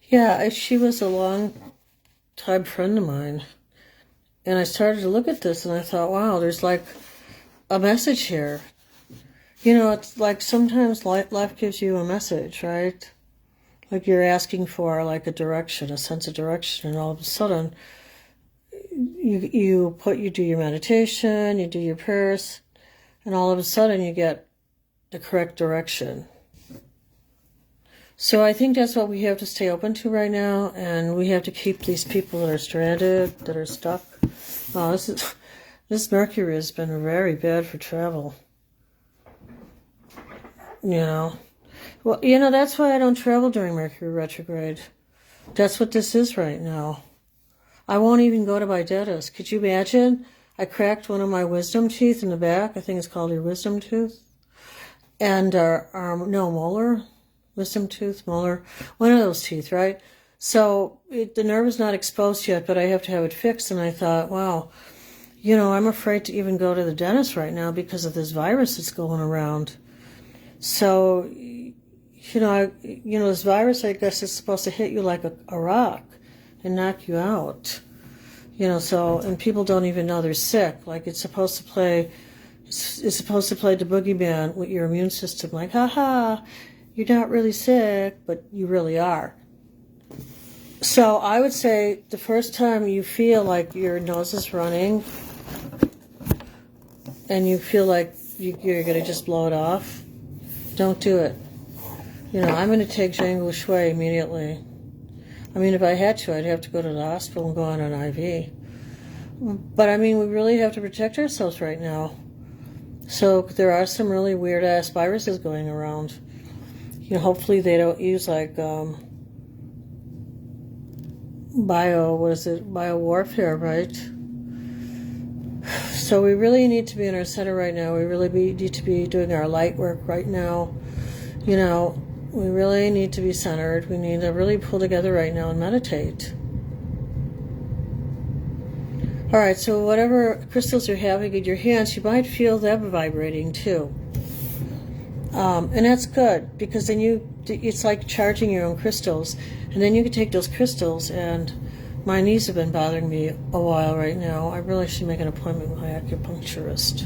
yeah, she was a long time friend of mine. And I started to look at this and I thought, wow, there's like a message here. You know, it's like sometimes life gives you a message, right? Like you're asking for like a direction, a sense of direction, and all of a sudden you do your meditation, you do your prayers, and all of a sudden you get the correct direction. So I think that's what we have to stay open to right now, and we have to keep these people that are stranded, that are stuck. Oh, this Mercury has been very bad for travel. You know. Well, you know, that's why I don't travel during Mercury retrograde. That's what this is right now. I won't even go to my dentist. Could you imagine? I cracked one of my wisdom teeth in the back. I think it's called your wisdom tooth. And, no, molar. Wisdom tooth, molar, one of those teeth, right? So the nerve is not exposed yet, but I have to have it fixed. And I thought, wow, you know, I'm afraid to even go to the dentist right now because of this virus that's going around. So, you know, this virus, I guess, is supposed to hit you like a rock and knock you out. You know, so, and people don't even know they're sick. Like it's supposed to play the boogeyman with your immune system. Like, ha, you're not really sick, but you really are. So I would say the first time you feel like your nose is running and you feel like you're going to just blow it off, don't do it. You know, I'm going to take Zhang Shui immediately. I mean, if I had to, I'd have to go to the hospital and go on an IV. But I mean, we really have to protect ourselves right now. So there are some really weird-ass viruses going around. You know, hopefully they don't use like bio-warfare, right? So we really need to be in our center right now. We really need to be doing our light work right now. You know, we really need to be centered. We need to really pull together right now and meditate. All right, so whatever crystals you're having in your hands, you might feel them vibrating too. And that's good, because then it's like charging your own crystals. And then you can take those crystals, and my knees have been bothering me a while right now. I really should make an appointment with my acupuncturist.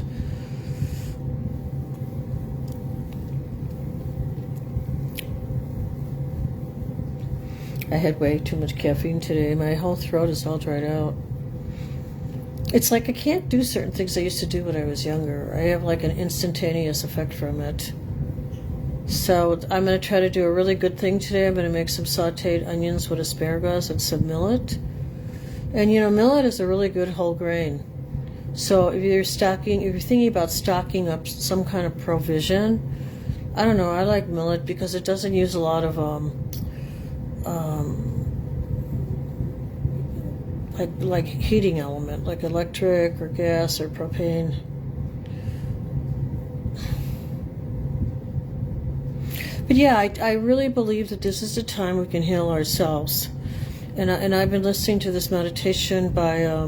I had way too much caffeine today. My whole throat is all dried out. It's like I can't do certain things I used to do when I was younger. I have like an instantaneous effect from it. So I'm going to try to do a really good thing today. I'm going to make some sauteed onions with asparagus and some millet. And millet is a really good whole grain. So if you're thinking about stocking up some kind of provision, I don't know, I like millet because it doesn't use a lot of like heating element, like electric or gas or propane. But yeah, I really believe that this is the time we can heal ourselves. And I've been listening to this meditation by, I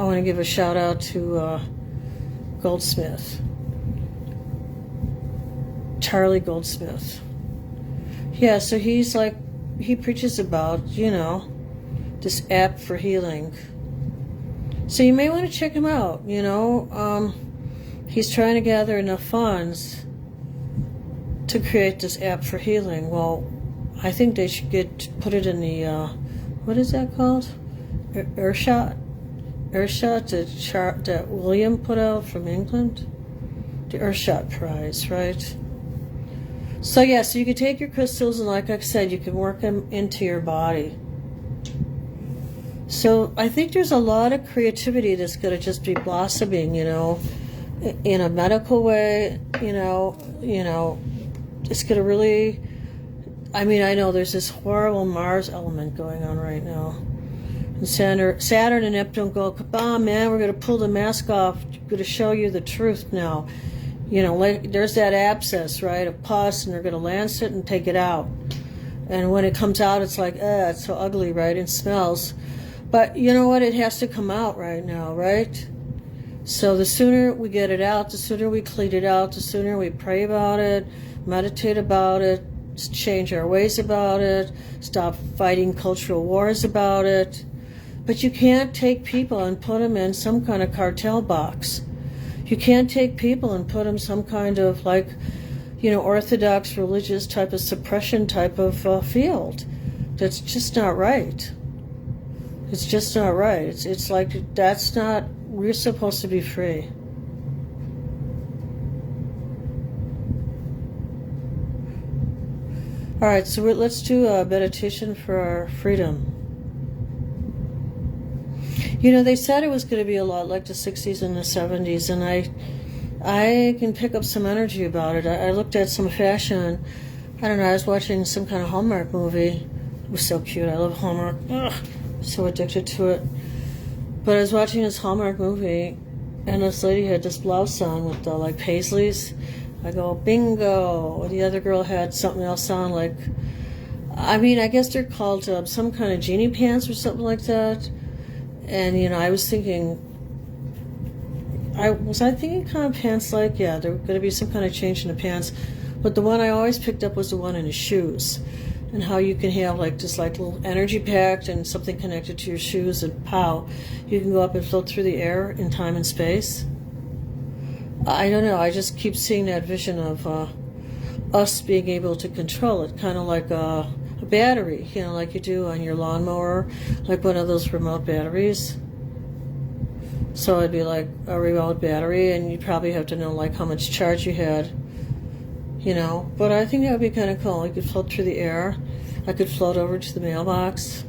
want to give a shout out to Goldsmith. Charlie Goldsmith. Yeah, so he preaches about, this app for healing. So you may want to check him out, He's trying to gather enough funds to create this app for healing. Well, I think they should put it in the, what is that called? Earshot that William put out from England? The Earshot Prize, right? So yeah, so you can take your crystals and like I said, you can work them into your body. So I think there's a lot of creativity that's going to just be blossoming, in a medical way, it's going to really, I know there's this horrible Mars element going on right now. And Saturn and Neptune go, come on, man, we're going to pull the mask off. We're going to show you the truth now. There's that abscess, right, of pus, and they're going to lance it and take it out. And when it comes out, it's like, it's so ugly, right, and smells. But you know what? It has to come out right now, right? So the sooner we get it out, the sooner we clean it out, the sooner we pray about it, meditate about it, change our ways about it, stop fighting cultural wars about it. But you can't take people and put them in some kind of cartel box. You can't take people and put them some kind of orthodox religious type of suppression type of field. That's just not right. It's just not right. It's like that's not, we're supposed to be free. All right, so let's do a meditation for our freedom. They said it was going to be a lot like the 60s and the 70s, and I can pick up some energy about it. I looked at some fashion. I don't know, I was watching some kind of Hallmark movie. It was so cute. I love Hallmark. Ugh, I'm so addicted to it. But I was watching this Hallmark movie, and this lady had this blouse on with the paisleys. I go, bingo. The other girl had something else on, I guess they're called some kind of genie pants or something like that. And, I was thinking, was I thinking kind of pants there were going to be some kind of change in the pants. But the one I always picked up was the one in the shoes. And how you can have this little energy packed and something connected to your shoes, and pow, you can go up and float through the air in time and space. I don't know, I just keep seeing that vision of us being able to control it, kind of like a battery, like you do on your lawnmower, like one of those remote batteries. So it'd be like a remote battery, and you'd probably have to know how much charge you had, But I think that would be kind of cool. You could float through the air. I could float over to the mailbox.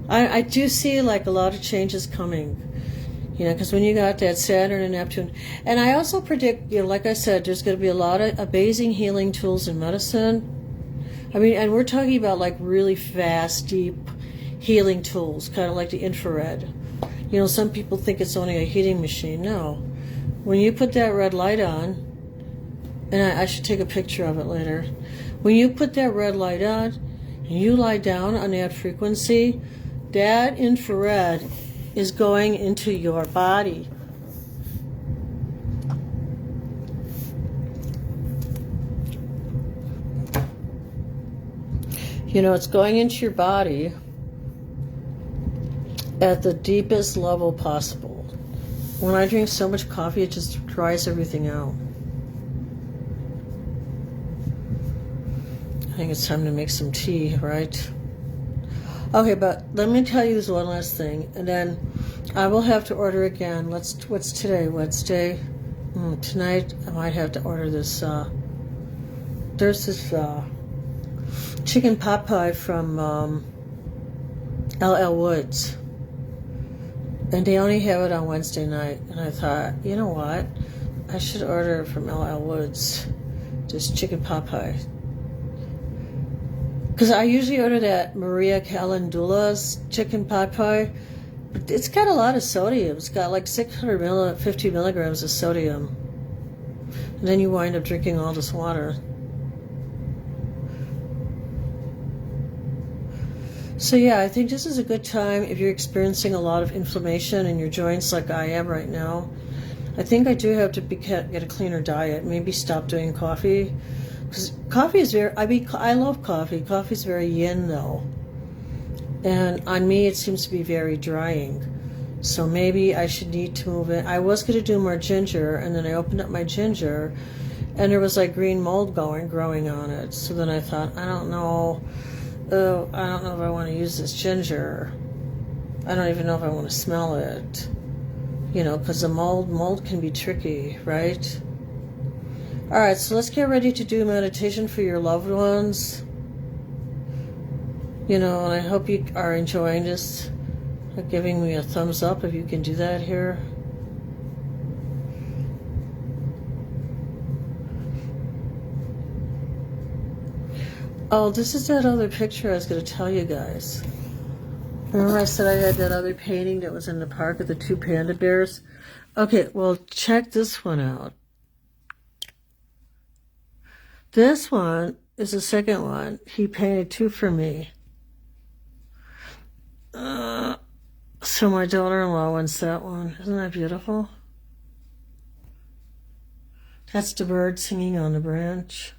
I do see a lot of changes coming. Because when you got that Saturn and Neptune, and I also predict, like I said, there's going to be a lot of amazing healing tools in medicine. And we're talking about really fast, deep healing tools, kind of like the infrared. Some people think it's only a heating machine. No. When you put that red light on, and I should take a picture of it later. When you put that red light on, and you lie down on that frequency, that infrared is going into your body. It's going into your body at the deepest level possible. When I drink so much coffee, it just dries everything out. think it's time to make some tea, right? Okay, but let me tell you this one last thing, and then I will have to order again. What's today? Wednesday? Tonight I might have to order this. There's this chicken pot pie from LL Woods, and they only have it on Wednesday night. And I thought, you know what? I should order from LL Woods this chicken pot pie. Because I usually order that Maria Calendula's chicken pot pie. But it's got a lot of sodium. It's got like 650 milligrams of sodium. And then you wind up drinking all this water. So yeah, I think this is a good time if you're experiencing a lot of inflammation in your joints like I am right now. I think I do have to get a cleaner diet. Maybe stop doing coffee. Because coffee is I love coffee. Coffee is very yin though. And on me it seems to be very drying. So maybe I should need to move it. I was going to do more ginger, and then I opened up my ginger and there was like green mold growing on it. So then I thought, I don't know if I want to use this ginger. I don't even know if I want to smell it. You know, because the mold can be tricky, right? All right, so let's get ready to do meditation for your loved ones. You know, and I hope you are enjoying this. Giving me a thumbs up if you can do that here. Oh, this is that other picture I was going to tell you guys. Remember I said I had that other painting that was in the park of the two panda bears? Okay, well, check this one out. This one is the second one. He painted two for me. So my daughter-in-law wants that one. Isn't that beautiful? That's the bird singing on the branch.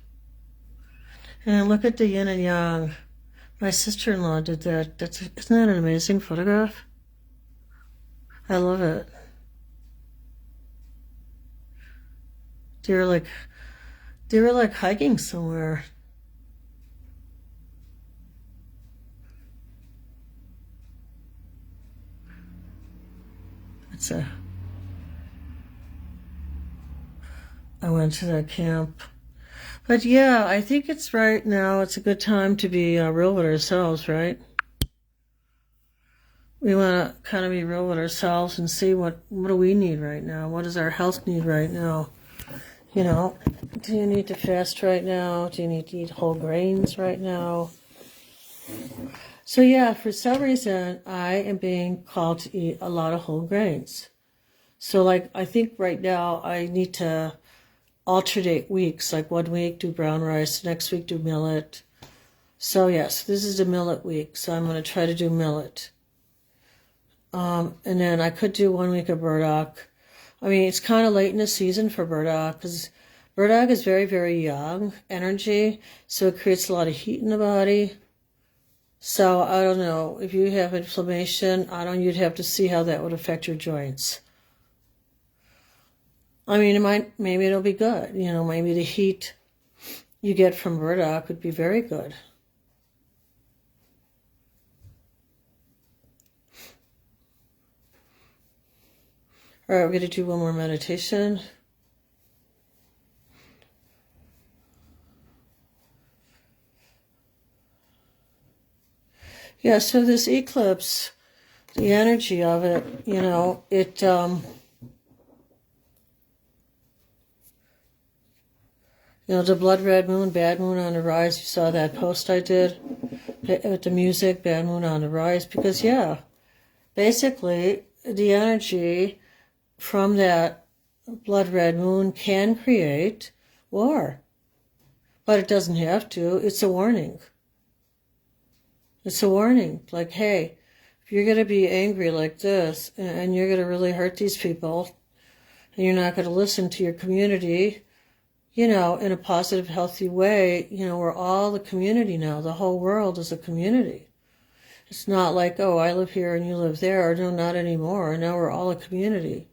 And look at the yin and yang. My sister-in-law did that. Isn't that an amazing photograph? I love it. They were like hiking somewhere. I went to that camp. But yeah, I think it's right now. It's a good time to be real with ourselves, right? We want to kind of be real with ourselves and see what do we need right now? What does our health need right now? You know, do you need to fast right now? Do you need to eat whole grains right now? So yeah, for some reason, I am being called to eat a lot of whole grains. So like, I think right now I need to alternate weeks. Like 1 week do brown rice, next week do millet. So yes, this is the millet week. So I'm going to try to do millet. And then I could do 1 week of burdock. I mean, it's kind of late in the season for burdock because burdock is very, very young energy. So it creates a lot of heat in the body. So I don't know, if you have inflammation, you'd have to see how that would affect your joints. I mean, maybe it'll be good. You know, maybe the heat you get from burdock would be very good. All right, we're going to do one more meditation. Yeah, so this eclipse, the energy of it, you know, you know, the blood red moon, bad moon on the rise. You saw that post I did with the music, bad moon on the rise. Because, yeah, basically the energy from that blood red moon can create war. But it doesn't have to. It's a warning. It's a warning. Like, hey, if you're going to be angry like this and you're going to really hurt these people and you're not going to listen to your community, you know, in a positive, healthy way, you know, we're all the community now. The whole world is a community. It's not like, oh, I live here and you live there. No, not anymore. Now we're all a community.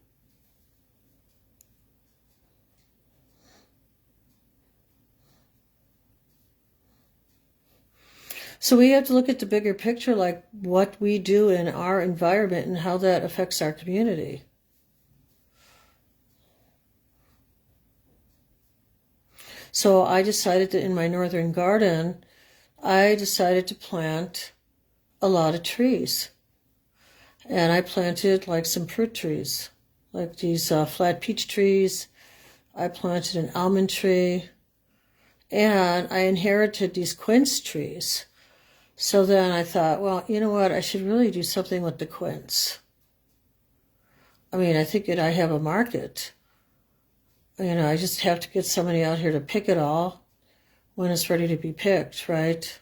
So we have to look at the bigger picture, like what we do in our environment and how that affects our community. So I decided that in my northern garden, I decided to plant a lot of trees. And I planted like some fruit trees, like these flat peach trees. I planted an almond tree. And I inherited these quince trees. So then I thought, well, you know what? I should really do something with the quince. I mean, I think that I have a market. You know, I just have to get somebody out here to pick it all when it's ready to be picked, right?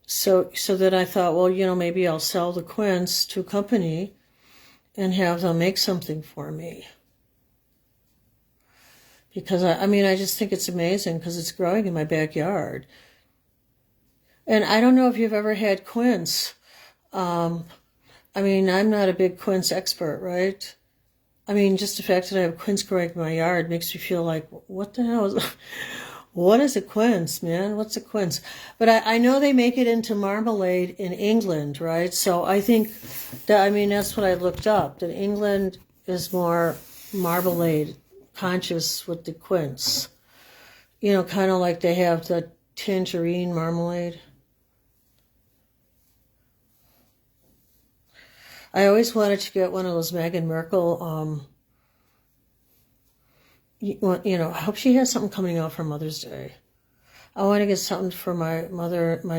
So then I thought, well, you know, maybe I'll sell the quince to a company and have them make something for me. Because, I mean, I just think it's amazing because it's growing in my backyard. And I don't know if you've ever had quince. I mean, I'm not a big quince expert, right? I mean, just the fact that I have quince growing in my yard makes me feel like, what the hell is, what is a quince, man? What's a quince? But I know they make it into marmalade in England, right? So I think that, I mean, that's what I looked up, that England is more marmalade conscious with the quince. You know, kind of like they have the tangerine marmalade. I always wanted to get one of those Meghan Markle, you know, I hope she has something coming out for Mother's Day. I want to get something for my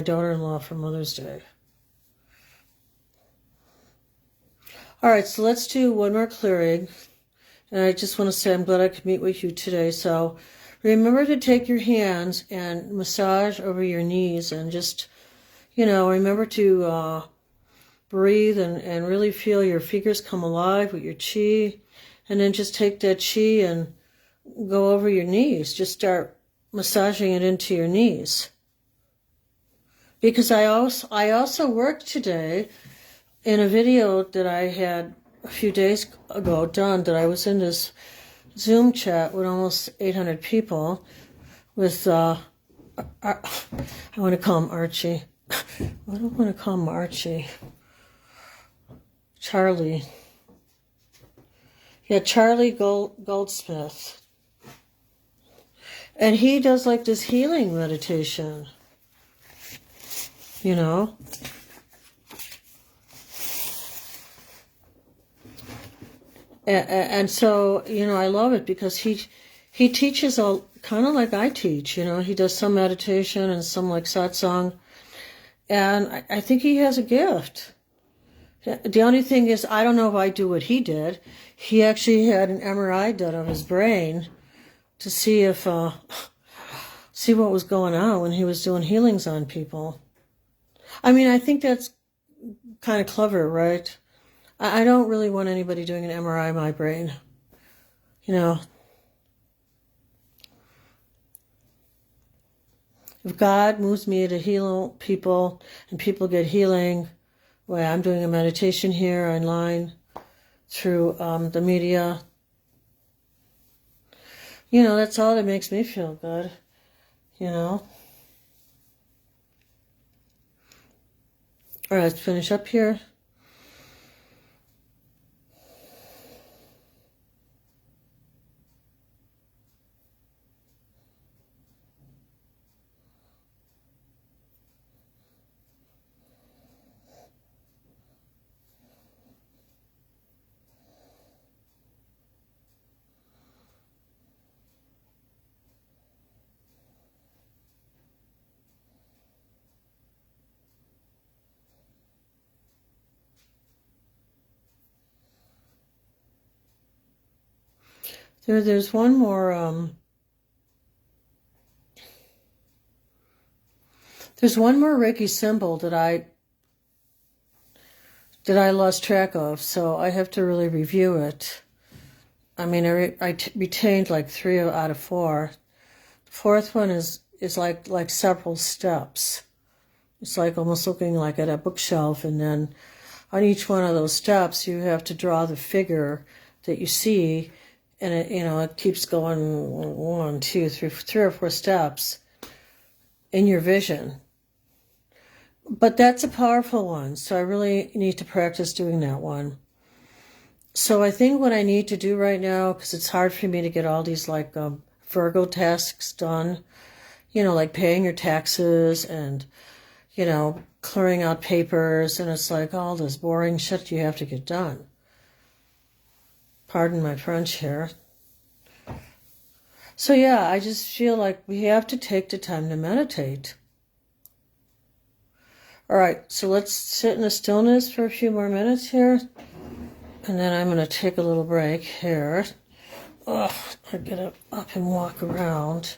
daughter-in-law for Mother's Day. All right, so let's do one more clearing. And I just want to say I'm glad I could meet with you today. So remember to take your hands and massage over your knees and just, you know, remember to breathe and really feel your fingers come alive with your chi. And then just take that chi and go over your knees. Just start massaging it into your knees. Because I also worked today in a video that I had a few days ago done, that I was in this Zoom chat with almost 800 people with, I want to call him Archie. I don't want to call him Archie. Charlie. Yeah, Charlie Goldsmith. And he does like this healing meditation, you know. And so, you know, I love it because he teaches all kind of like I teach, you know. He does some meditation and some like satsang. And I think he has a gift. The only thing is, I don't know if I do what he did. He actually had an MRI done of his brain to see if, see what was going on when he was doing healings on people. I mean, I think that's kind of clever, right? I don't really want anybody doing an MRI of my brain, you know. If God moves me to heal people and people get healing, well, I'm doing a meditation here online through the media. You know, that's all that makes me feel good, you know. All right, let's finish up here. There's one more, there's one more Reiki symbol that I lost track of, so I have to really review it. I mean, I retained like 3 out of 4. The 4th one is like several steps. It's like almost looking like at a bookshelf, and then on each one of those steps you have to draw the figure that you see, and it keeps going 1, 2, 3, 3 or 4 steps in your vision. But that's a powerful one, so I really need to practice doing that one. So I think what I need to do right now, because it's hard for me to get all these like Virgo tasks done, like paying your taxes and, clearing out papers, and it's like all this boring shit you have to get done. Pardon my French here. So yeah, I just feel like we have to take the time to meditate. All right, so let's sit in the stillness for a few more minutes here. And then I'm going to take a little break here. Ugh, I get up and walk around.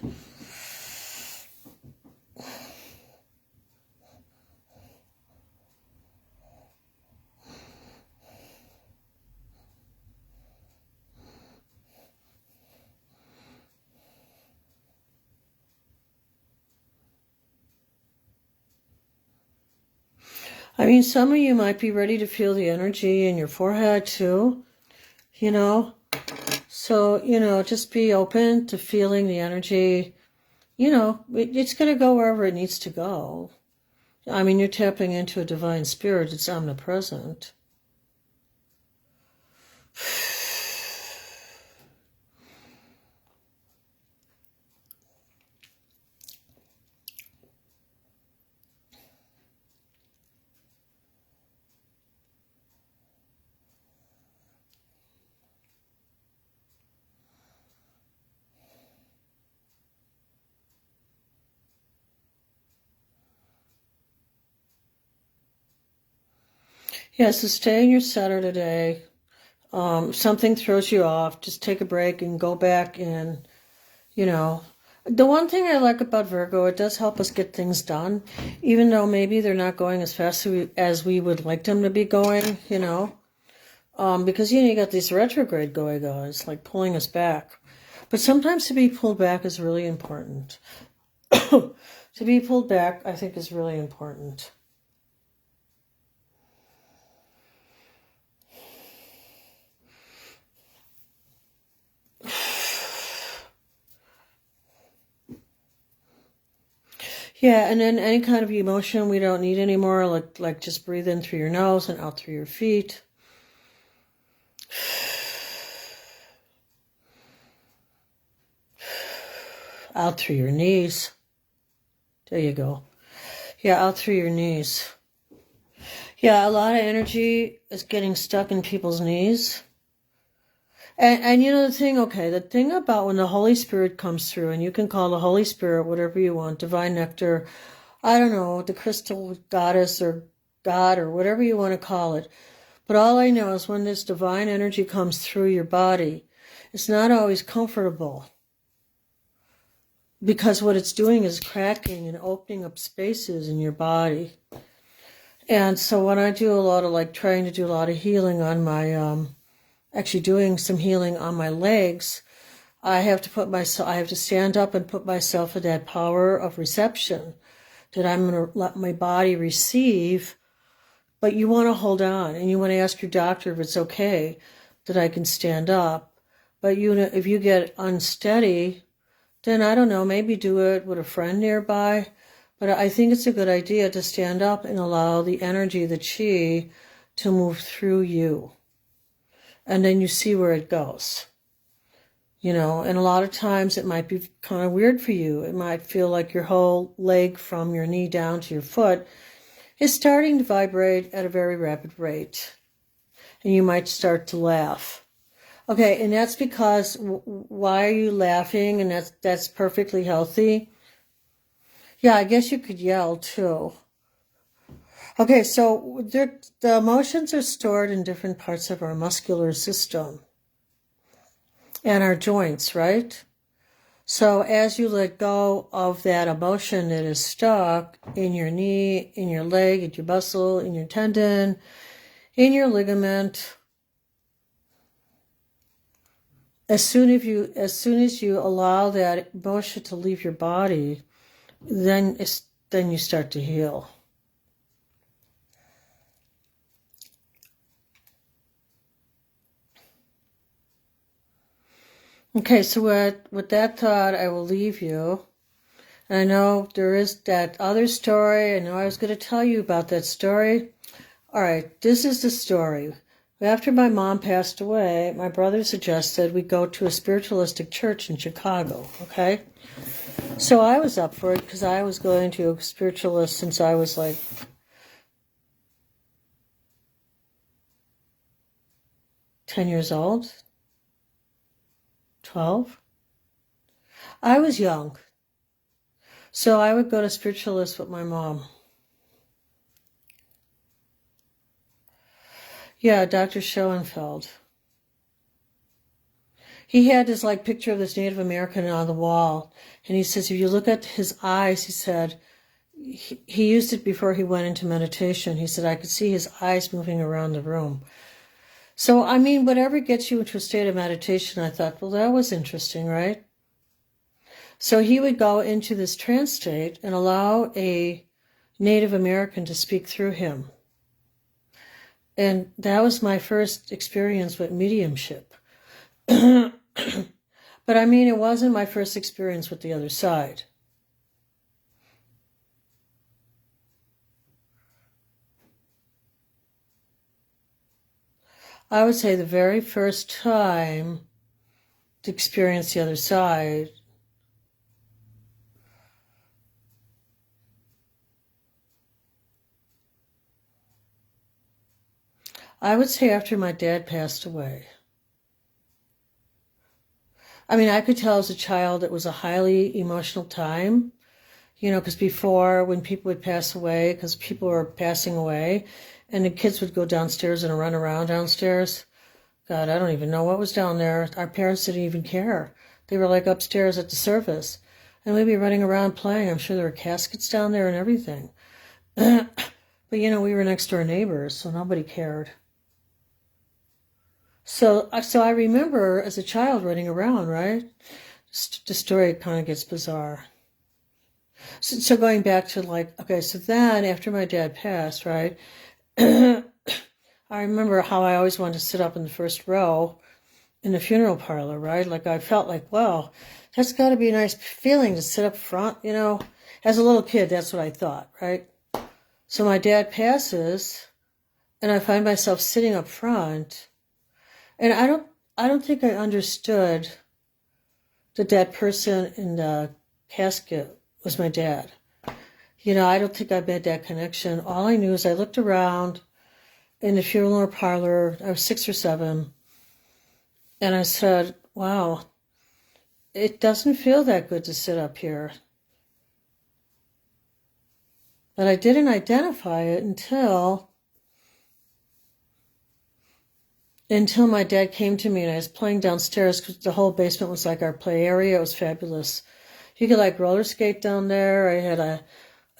I mean, some of you might be ready to feel the energy in your forehead too, So, just be open to feeling the energy. It's going to go wherever it needs to go. I mean, you're tapping into a divine spirit. It's omnipresent. Yeah, so stay in your center today. Something throws you off, just take a break and go back in, The one thing I like about Virgo, it does help us get things done, even though maybe they're not going as fast as we would like them to be going, because, you got this retrograde going on. It's like pulling us back. But sometimes to be pulled back is really important. To be pulled back, I think, is really important. Yeah, and then any kind of emotion we don't need anymore, like just breathe in through your nose and out through your feet. Out through your knees. There you go. Yeah, out through your knees. Yeah, a lot of energy is getting stuck in people's knees. And the thing about when the Holy Spirit comes through, and you can call the Holy Spirit whatever you want, divine nectar, I don't know, the crystal goddess or God or whatever you want to call it. But all I know is when this divine energy comes through your body, it's not always comfortable. Because what it's doing is cracking and opening up spaces in your body. And so when I do a lot of trying to do a lot of healing on my, actually doing some healing on my legs, I have to stand up and put myself in that power of reception that I'm going to let my body receive. But you want to hold on and you want to ask your doctor if it's okay that I can stand up. But if you get unsteady, then I don't know, maybe do it with a friend nearby. But I think it's a good idea to stand up and allow the energy, the chi, to move through you. And then you see where it goes. And a lot of times it might be kind of weird for you. It might feel like your whole leg from your knee down to your foot is starting to vibrate at a very rapid rate. And you might start to laugh. Okay, and that's because, why are you laughing? And that's perfectly healthy. Yeah, I guess you could yell too. Okay, so the emotions are stored in different parts of our muscular system and our joints, right? So as you let go of that emotion that is stuck in your knee, in your leg, in your muscle, in your tendon, in your ligament, as soon as you allow that emotion to leave your body, then you start to heal. Okay, so with that thought, I will leave you. And I know there is that other story. I know I was going to tell you about that story. All right, this is the story. After my mom passed away, my brother suggested we go to a spiritualistic church in Chicago, okay? So I was up for it because I was going to a spiritualist since I was like 10 years old, 12. I was young. So I would go to spiritualists with my mom. Yeah, Dr. Schoenfeld. He had this like picture of this Native American on the wall. And he says, if you look at his eyes, he said, he used it before he went into meditation. He said, I could see his eyes moving around the room. So, I mean, whatever gets you into a state of meditation, I thought, well, that was interesting, right? So he would go into this trance state and allow a Native American to speak through him. And that was my first experience with mediumship. But I mean, it wasn't my first experience with the other side. I would say the very first time to experience the other side I would say after my dad passed away. I mean, I could tell as a child it was a highly emotional time, you know, because before when people would pass away, because people were passing away, and the kids would go downstairs and run around downstairs. God, I don't even know what was down there. Our parents didn't even care. They were like upstairs at the service. And we'd be running around playing. I'm sure there were caskets down there and everything. But, you know, we were next door neighbors, so nobody cared. So I remember as a child running around, right? The story kind of gets bizarre. So going back to like, okay, so then after my dad passed, right? I remember how I always wanted to sit up in the first row in the funeral parlor, right? Like I felt like, wow, that's got to be a nice feeling to sit up front, you know? As a little kid, that's what I thought, right? So my dad passes, and I find myself sitting up front, and I don't think I understood that that person in the casket was my dad. You know, I don't think I made that connection. All I knew is I looked around in the funeral parlor. I was 6 or 7. And I said, wow, it doesn't feel that good to sit up here. But I didn't identify it until my dad came to me, and I was playing downstairs because the whole basement was like our play area. It was fabulous. You could like roller skate down there. I had a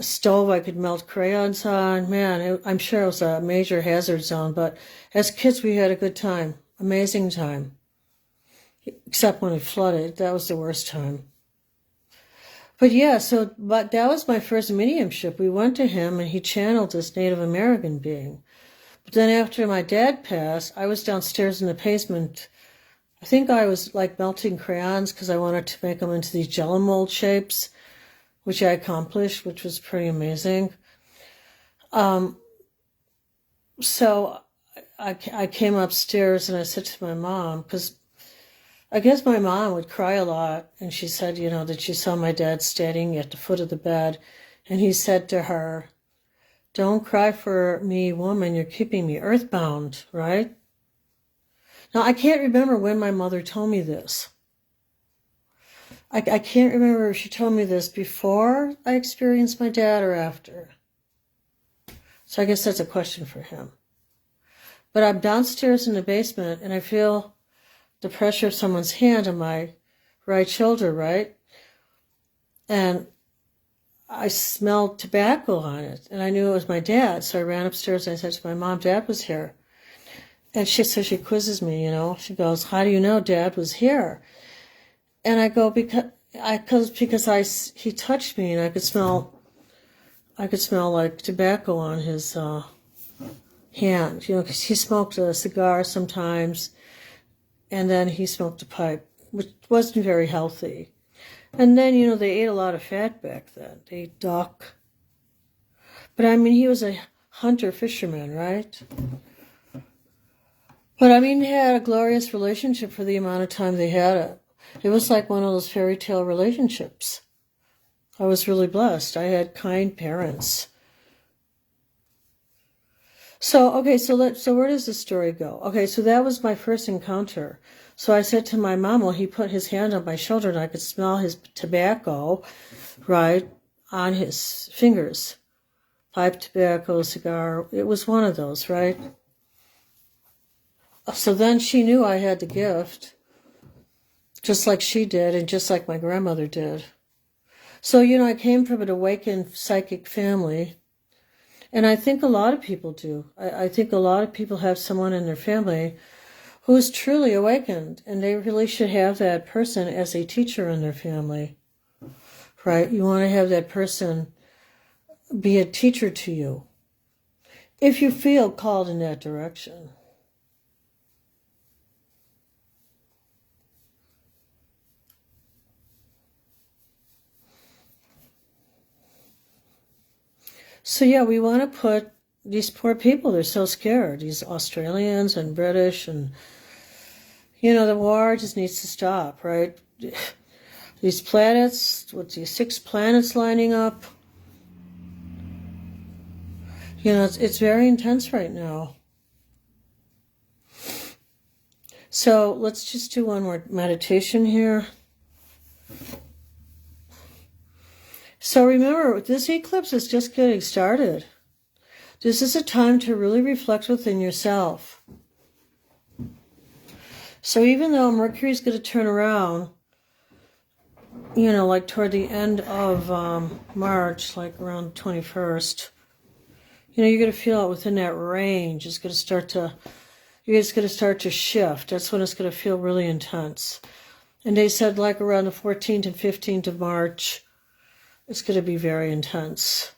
stove I could melt crayons on. Man, I'm sure it was a major hazard zone, but as kids we had a good time. Amazing time. Except when it flooded. That was the worst time. But yeah, but that was my first mediumship. We went to him and he channeled this Native American being. But then after my dad passed, I was downstairs in the basement. I think I was like melting crayons because I wanted to make them into these jello mold shapes, which I accomplished, which was pretty amazing. So I came upstairs and I said to my mom, because I guess my mom would cry a lot, and she said, you know, that she saw my dad standing at the foot of the bed, and he said to her, don't cry for me, woman, you're keeping me earthbound, right? Now, I can't remember when my mother told me this. I can't remember if she told me this before I experienced my dad or after. So I guess that's a question for him. But I'm downstairs in the basement, and I feel the pressure of someone's hand on my right shoulder, right? And I smelled tobacco on it, and I knew it was my dad. So I ran upstairs and I said to my mom, Dad was here. And she quizzes me, you know. She goes, how do you know Dad was here? And I go, because he touched me, and I could smell like tobacco on his hand, you know, because he smoked a cigar sometimes, and then he smoked a pipe which wasn't very healthy. And then, you know, they ate a lot of fat back then. They ate duck. But I mean, he was a hunter-fisherman, right? But I mean, they had a glorious relationship for the amount of time they had it. It was like one of those fairy tale relationships. I was really blessed. I had kind parents. So, okay, so where does the story go? Okay, so that was my first encounter. So I said to my mom, well, he put his hand on my shoulder and I could smell his tobacco, right, on his fingers. Pipe, tobacco, cigar. It was one of those, right? So then she knew I had the gift, just like she did and just like my grandmother did. So, you know, I came from an awakened psychic family. And I think a lot of people do. I think a lot of people have someone in their family who is truly awakened, and they really should have that person as a teacher in their family, right? You want to have that person be a teacher to you if you feel called in that direction. So yeah, we want to put these poor people, they're so scared, these Australians and British, and, you know, the war just needs to stop, right? These planets, with these 6 planets lining up, you know, it's very intense right now. So let's just do one more meditation here. So remember, this eclipse is just getting started. This is a time to really reflect within yourself. So even though Mercury's going to turn around, you know, like toward the end of March, like around 21st, you know, you're going to feel it within that range. It's going to start to, you're just going to start to shift. That's when it's going to feel really intense. And they said like around the 14th and 15th of March, it's going to be very intense.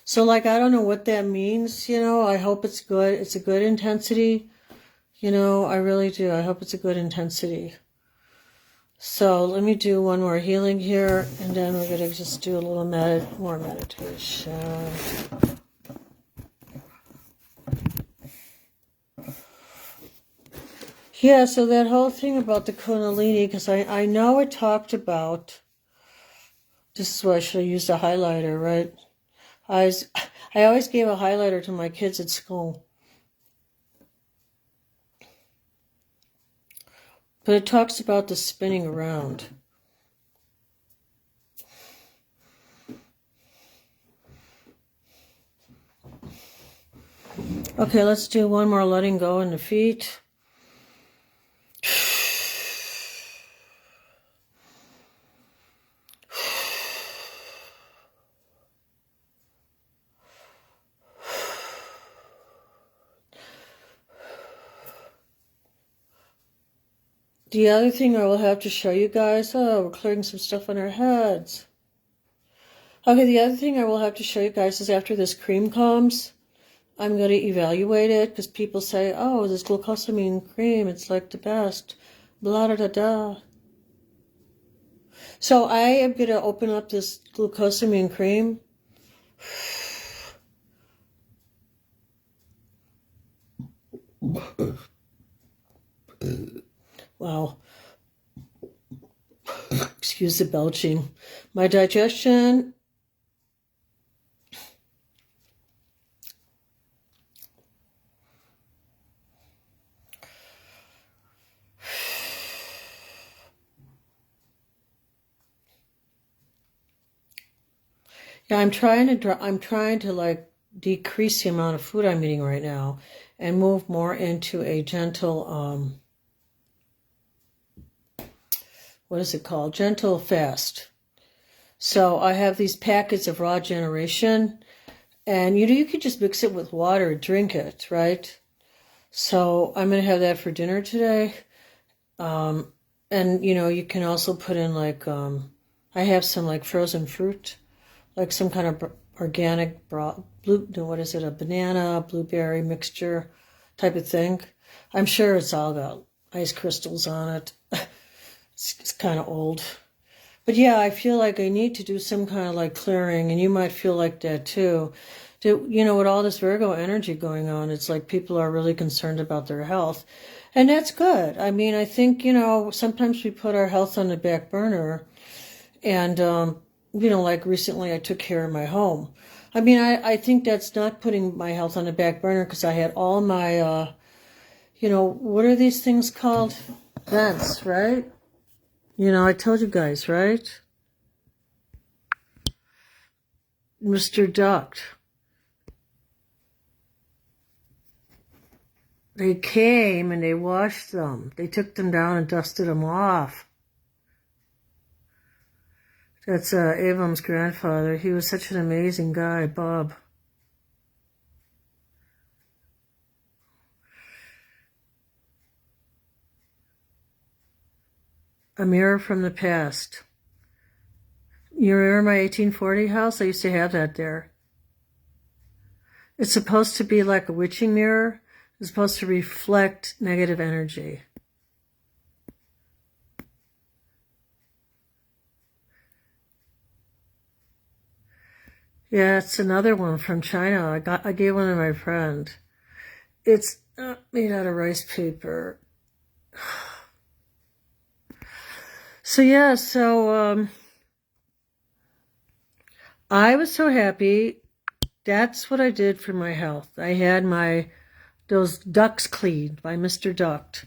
So like, I don't know what that means, you know, I hope it's good. It's a good intensity. You know, I really do. I hope it's a good intensity. So let me do one more healing here, and then we're going to just do a little more meditation. Yeah, so that whole thing about the Kundalini, because I know it talked about, this is why I should have used a highlighter, right? I always gave a highlighter to my kids at school. But it talks about the spinning around. Okay, let's do one more letting go in the feet. The other thing I will have to show you guys, we're clearing some stuff on our heads. Okay, the other thing I will have to show you guys is after this cream comes, I'm going to evaluate it, because people say, oh, this glucosamine cream, it's like the best, blah, da, da, da. So I am going to open up this glucosamine cream. Wow. Excuse the belching. My digestion. Yeah, I'm trying to like decrease the amount of food I'm eating right now and move more into a gentle what is it called? Gentle fast. So I have these packets of raw generation, and you could just mix it with water and drink it, right? So I'm going to have that for dinner today. And you know, you can also put in like, I have some like frozen fruit, like some kind of organic a banana, blueberry mixture type of thing. I'm sure it's all got ice crystals on it. It's kind of old. But yeah, I feel like I need to do some kind of like clearing, and you might feel like that too. With all this Virgo energy going on, it's like people are really concerned about their health. And that's good. I mean, I think, sometimes we put our health on the back burner. And, like recently I took care of my home. I mean, I think that's not putting my health on the back burner because I had all my, what are these things called? Vents, right? I told you guys, right? Mr. Duct. They came and they washed them. They took them down and dusted them off. That's Avam's grandfather. He was such an amazing guy, Bob. A mirror from the past. You remember my 1840 house? I used to have that there. It's supposed to be like a witching mirror. It's supposed to reflect negative energy. Yeah, it's another one from China. I gave one to my friend. It's made out of rice paper. So I was so happy. That's what I did for my health. I had those ducts cleaned by Mr. Duct.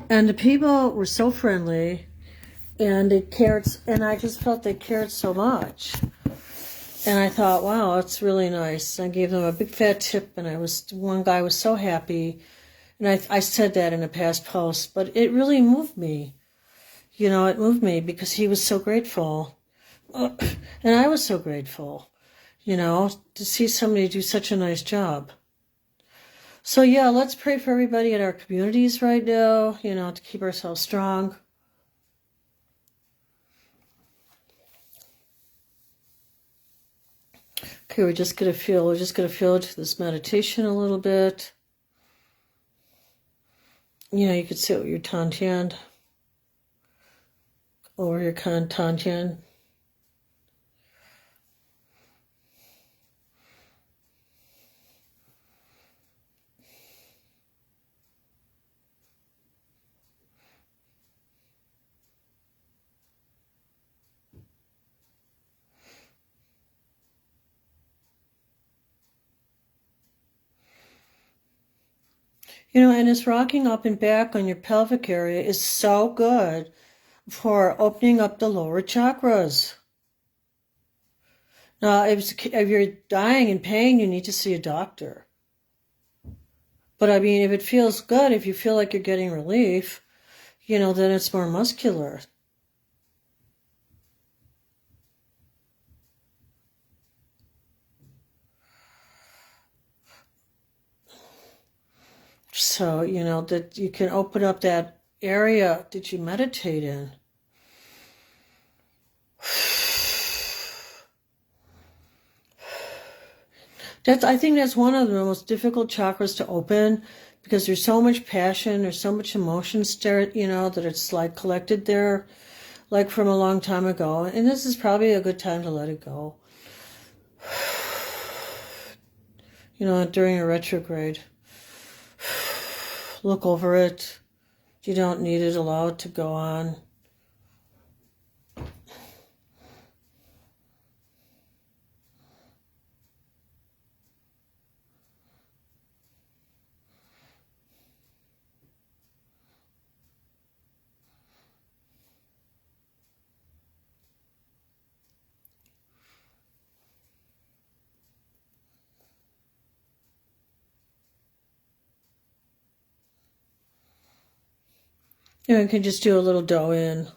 And the people were so friendly, and they cared, and I just felt they cared so much. And I thought, wow, that's really nice. I gave them a big fat tip, and one guy was so happy. And I said that in a past post, but it really moved me. It moved me because he was so grateful. And I was so grateful, to see somebody do such a nice job. So yeah, let's pray for everybody in our communities right now, to keep ourselves strong. Okay, we're just gonna feel into this meditation a little bit. You could sit with your Tantian or your Tantian. And this rocking up and back on your pelvic area is so good for opening up the lower chakras. Now, if you're dying in pain, you need to see a doctor. But I mean, if it feels good, if you feel like you're getting relief, then it's more muscular. So, that you can open up that area that you meditate in. I think that's one of the most difficult chakras to open because there's so much passion, there's so much emotion there, that it's like collected there, like from a long time ago. And this is probably a good time to let it go. During a retrograde. Look over it. You don't need it. Allow it to go on. You can just do a little dough in.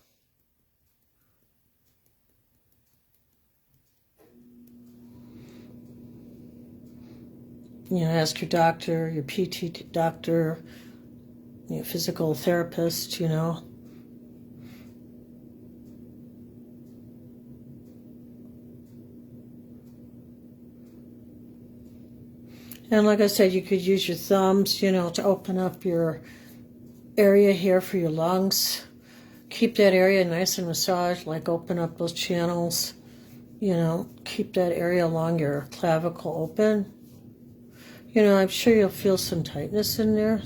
Ask your doctor, your PT doctor, your physical therapist, And like I said, you could use your thumbs, to open up your area here for your lungs, keep that area nice and massaged, like open up those channels, you know, keep that area along your clavicle open. You know, I'm sure you'll feel some tightness in there.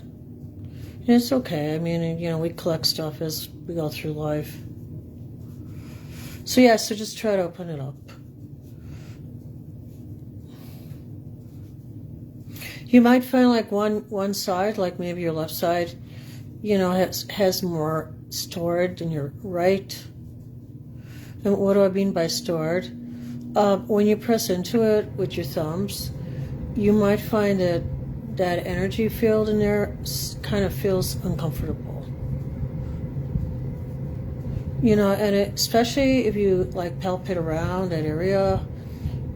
And it's okay. I mean, you know, we collect stuff as we go through life. So yeah, so just try to open it up. You might find like one side, like maybe your left side, you know, has more stored than your right. And what do I mean by stored? When you press into it with your thumbs, you might find that that energy field in there kind of feels uncomfortable. You know, and especially if you like palpate around that area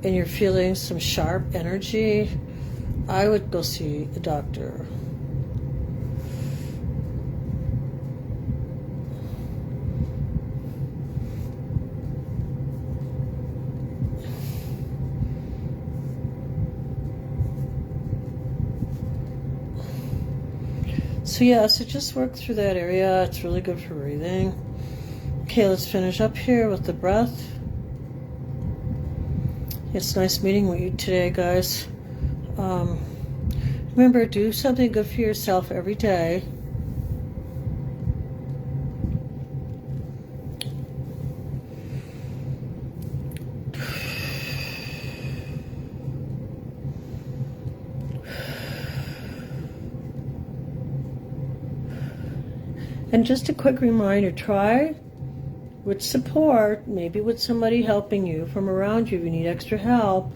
and you're feeling some sharp energy, I would go see a doctor. So yeah, so just work through that area. It's really good for breathing. Okay, let's finish up here with the breath. It's nice meeting with you today, guys. Remember, do something good for yourself every day. And just a quick reminder, try with support, maybe with somebody helping you from around you if you need extra help,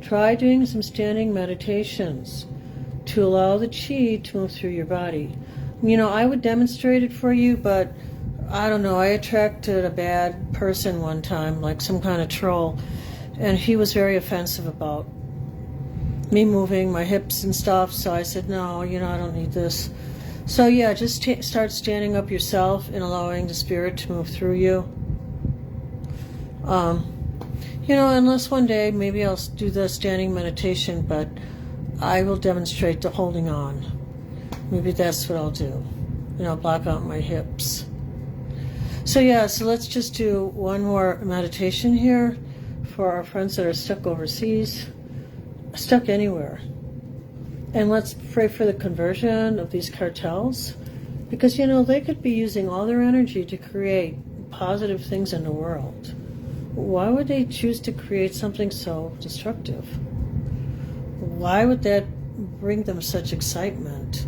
try doing some standing meditations to allow the chi to move through your body. You know, I would demonstrate it for you, but I don't know, I attracted a bad person one time, like some kind of troll, and he was very offensive about me moving my hips and stuff, so I said, no, you know, I don't need this. So yeah, just start standing up yourself and allowing the spirit to move through you. You know, unless one day maybe I'll do the standing meditation, but I will demonstrate the holding on. Maybe that's what I'll do. And I'll block out my hips. So yeah, so let's just do one more meditation here for our friends that are stuck overseas, stuck anywhere. And let's pray for the conversion of these cartels, because, you know, they could be using all their energy to create positive things in the world. Why would they choose to create something so destructive? Why would that bring them such excitement?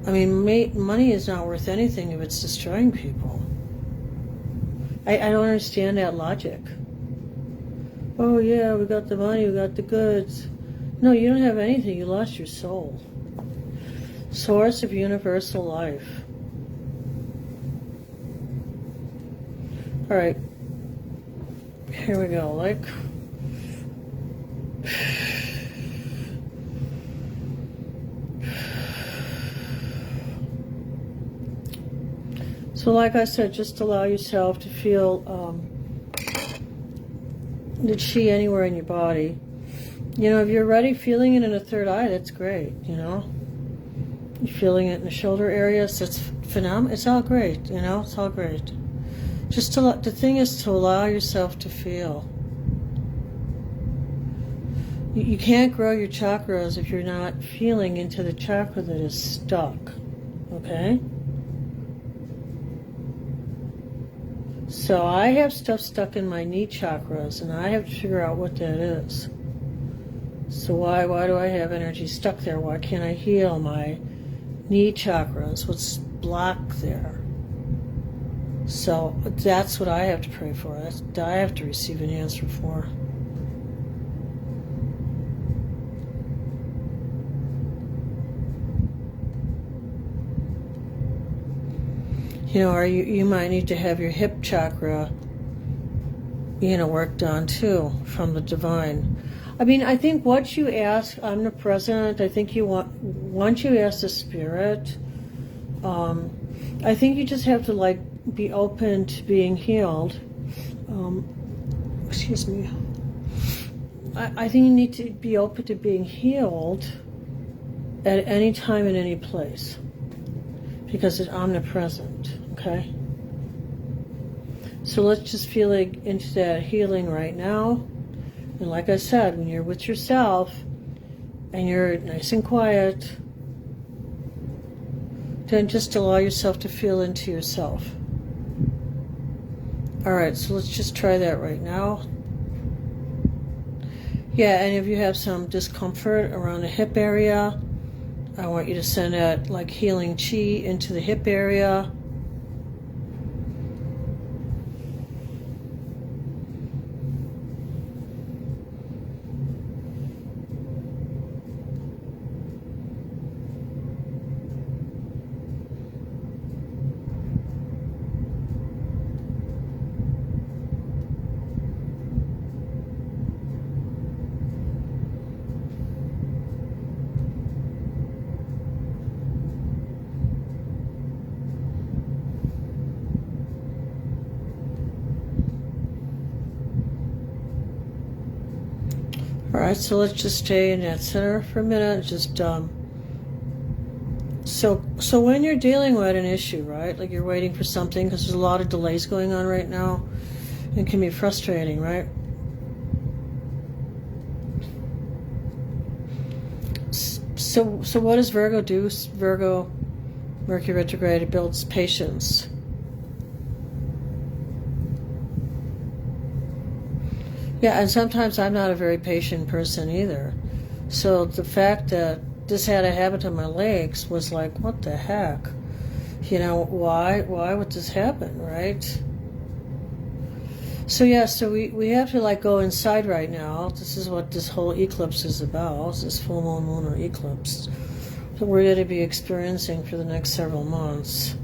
I mean, money is not worth anything if it's destroying people. I don't understand that logic. Oh yeah, we got the money, we got the goods. No, you don't have anything. You lost your soul. Source of universal life. All right. Here we go. Like, so like I said, just allow yourself to feel the chi anywhere in your body. You know, if you're already feeling it in the third eye, that's great, you know. You're feeling it in the shoulder areas, that's phenomenal. It's all great, you know, it's all great. Just the thing is to allow yourself to feel. You can't grow your chakras if you're not feeling into the chakra that is stuck, okay? So I have stuff stuck in my knee chakras, and I have to figure out what that is. So why do I have energy stuck there? Why can't I heal my knee chakras? What's blocked there? So that's what I have to pray for. I have to receive an answer for. You know, or you might need to have your hip chakra, you know, worked on too from the divine. I mean, I think once you ask omnipresent, I think once you ask the spirit, I think you just have to like be open to being healed. Excuse me. I think you need to be open to being healed at any time in any place, because it's omnipresent, okay? So let's just feel into that healing right now. And like I said, when you're with yourself and you're nice and quiet, then just allow yourself to feel into yourself. All right, so let's just try that right now. Yeah, and if you have some discomfort around the hip area, I want you to send that like healing chi into the hip area. All right, so let's just stay in that center for a minute. Just so when you're dealing with an issue, right? Like you're waiting for something because there's a lot of delays going on right now. It can be frustrating, right? So what does Virgo do? Virgo, Mercury retrograde, it builds patience. Yeah, and sometimes I'm not a very patient person either. So the fact that this had a habit on my legs was like, what the heck? You know, why would this happen, right? So yeah, so we have to like go inside right now. This is what this whole eclipse is about, this full moon lunar eclipse that we're going to be experiencing for the next several months.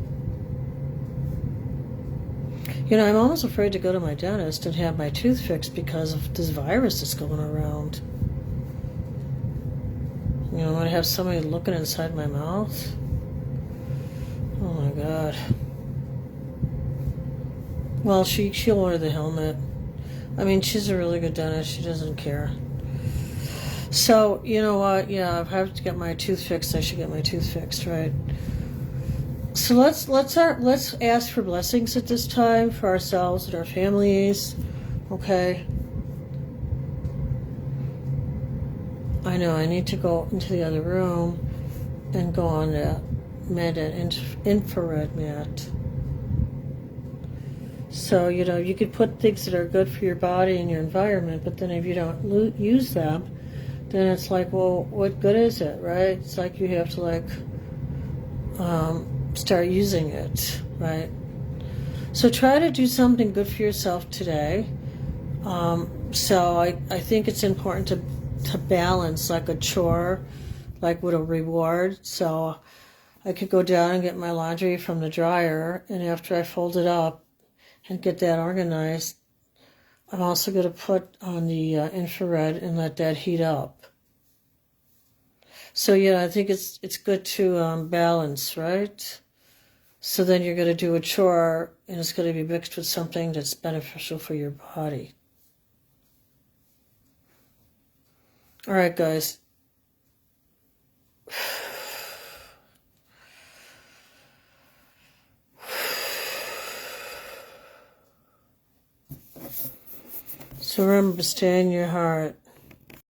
You know, I'm almost afraid to go to my dentist and have my tooth fixed because of this virus that's going around. You know, I might have somebody looking inside my mouth. Oh my God. Well, she'll wear the helmet. I mean, she's a really good dentist. She doesn't care. So, you know what? Yeah, if I have to get my tooth fixed, I should get my tooth fixed, right? So let's ask for blessings at this time for ourselves and our families. Okay. I know I need to go into the other room and go on that infrared mat. So, you know, you could put things that are good for your body and your environment, but then if you don't use them, then it's like, well, what good is it, right? It's like you have to like start using it, right? So try to do something good for yourself today. So I think it's important to balance like a chore, like with a reward. So I could go down and get my laundry from the dryer, and after I fold it up and get that organized, I'm also going to put on the infrared and let that heat up. So yeah, I think it's good to balance, right? So then you're going to do a chore, and it's going to be mixed with something that's beneficial for your body. All right, guys. So remember, stay in your heart.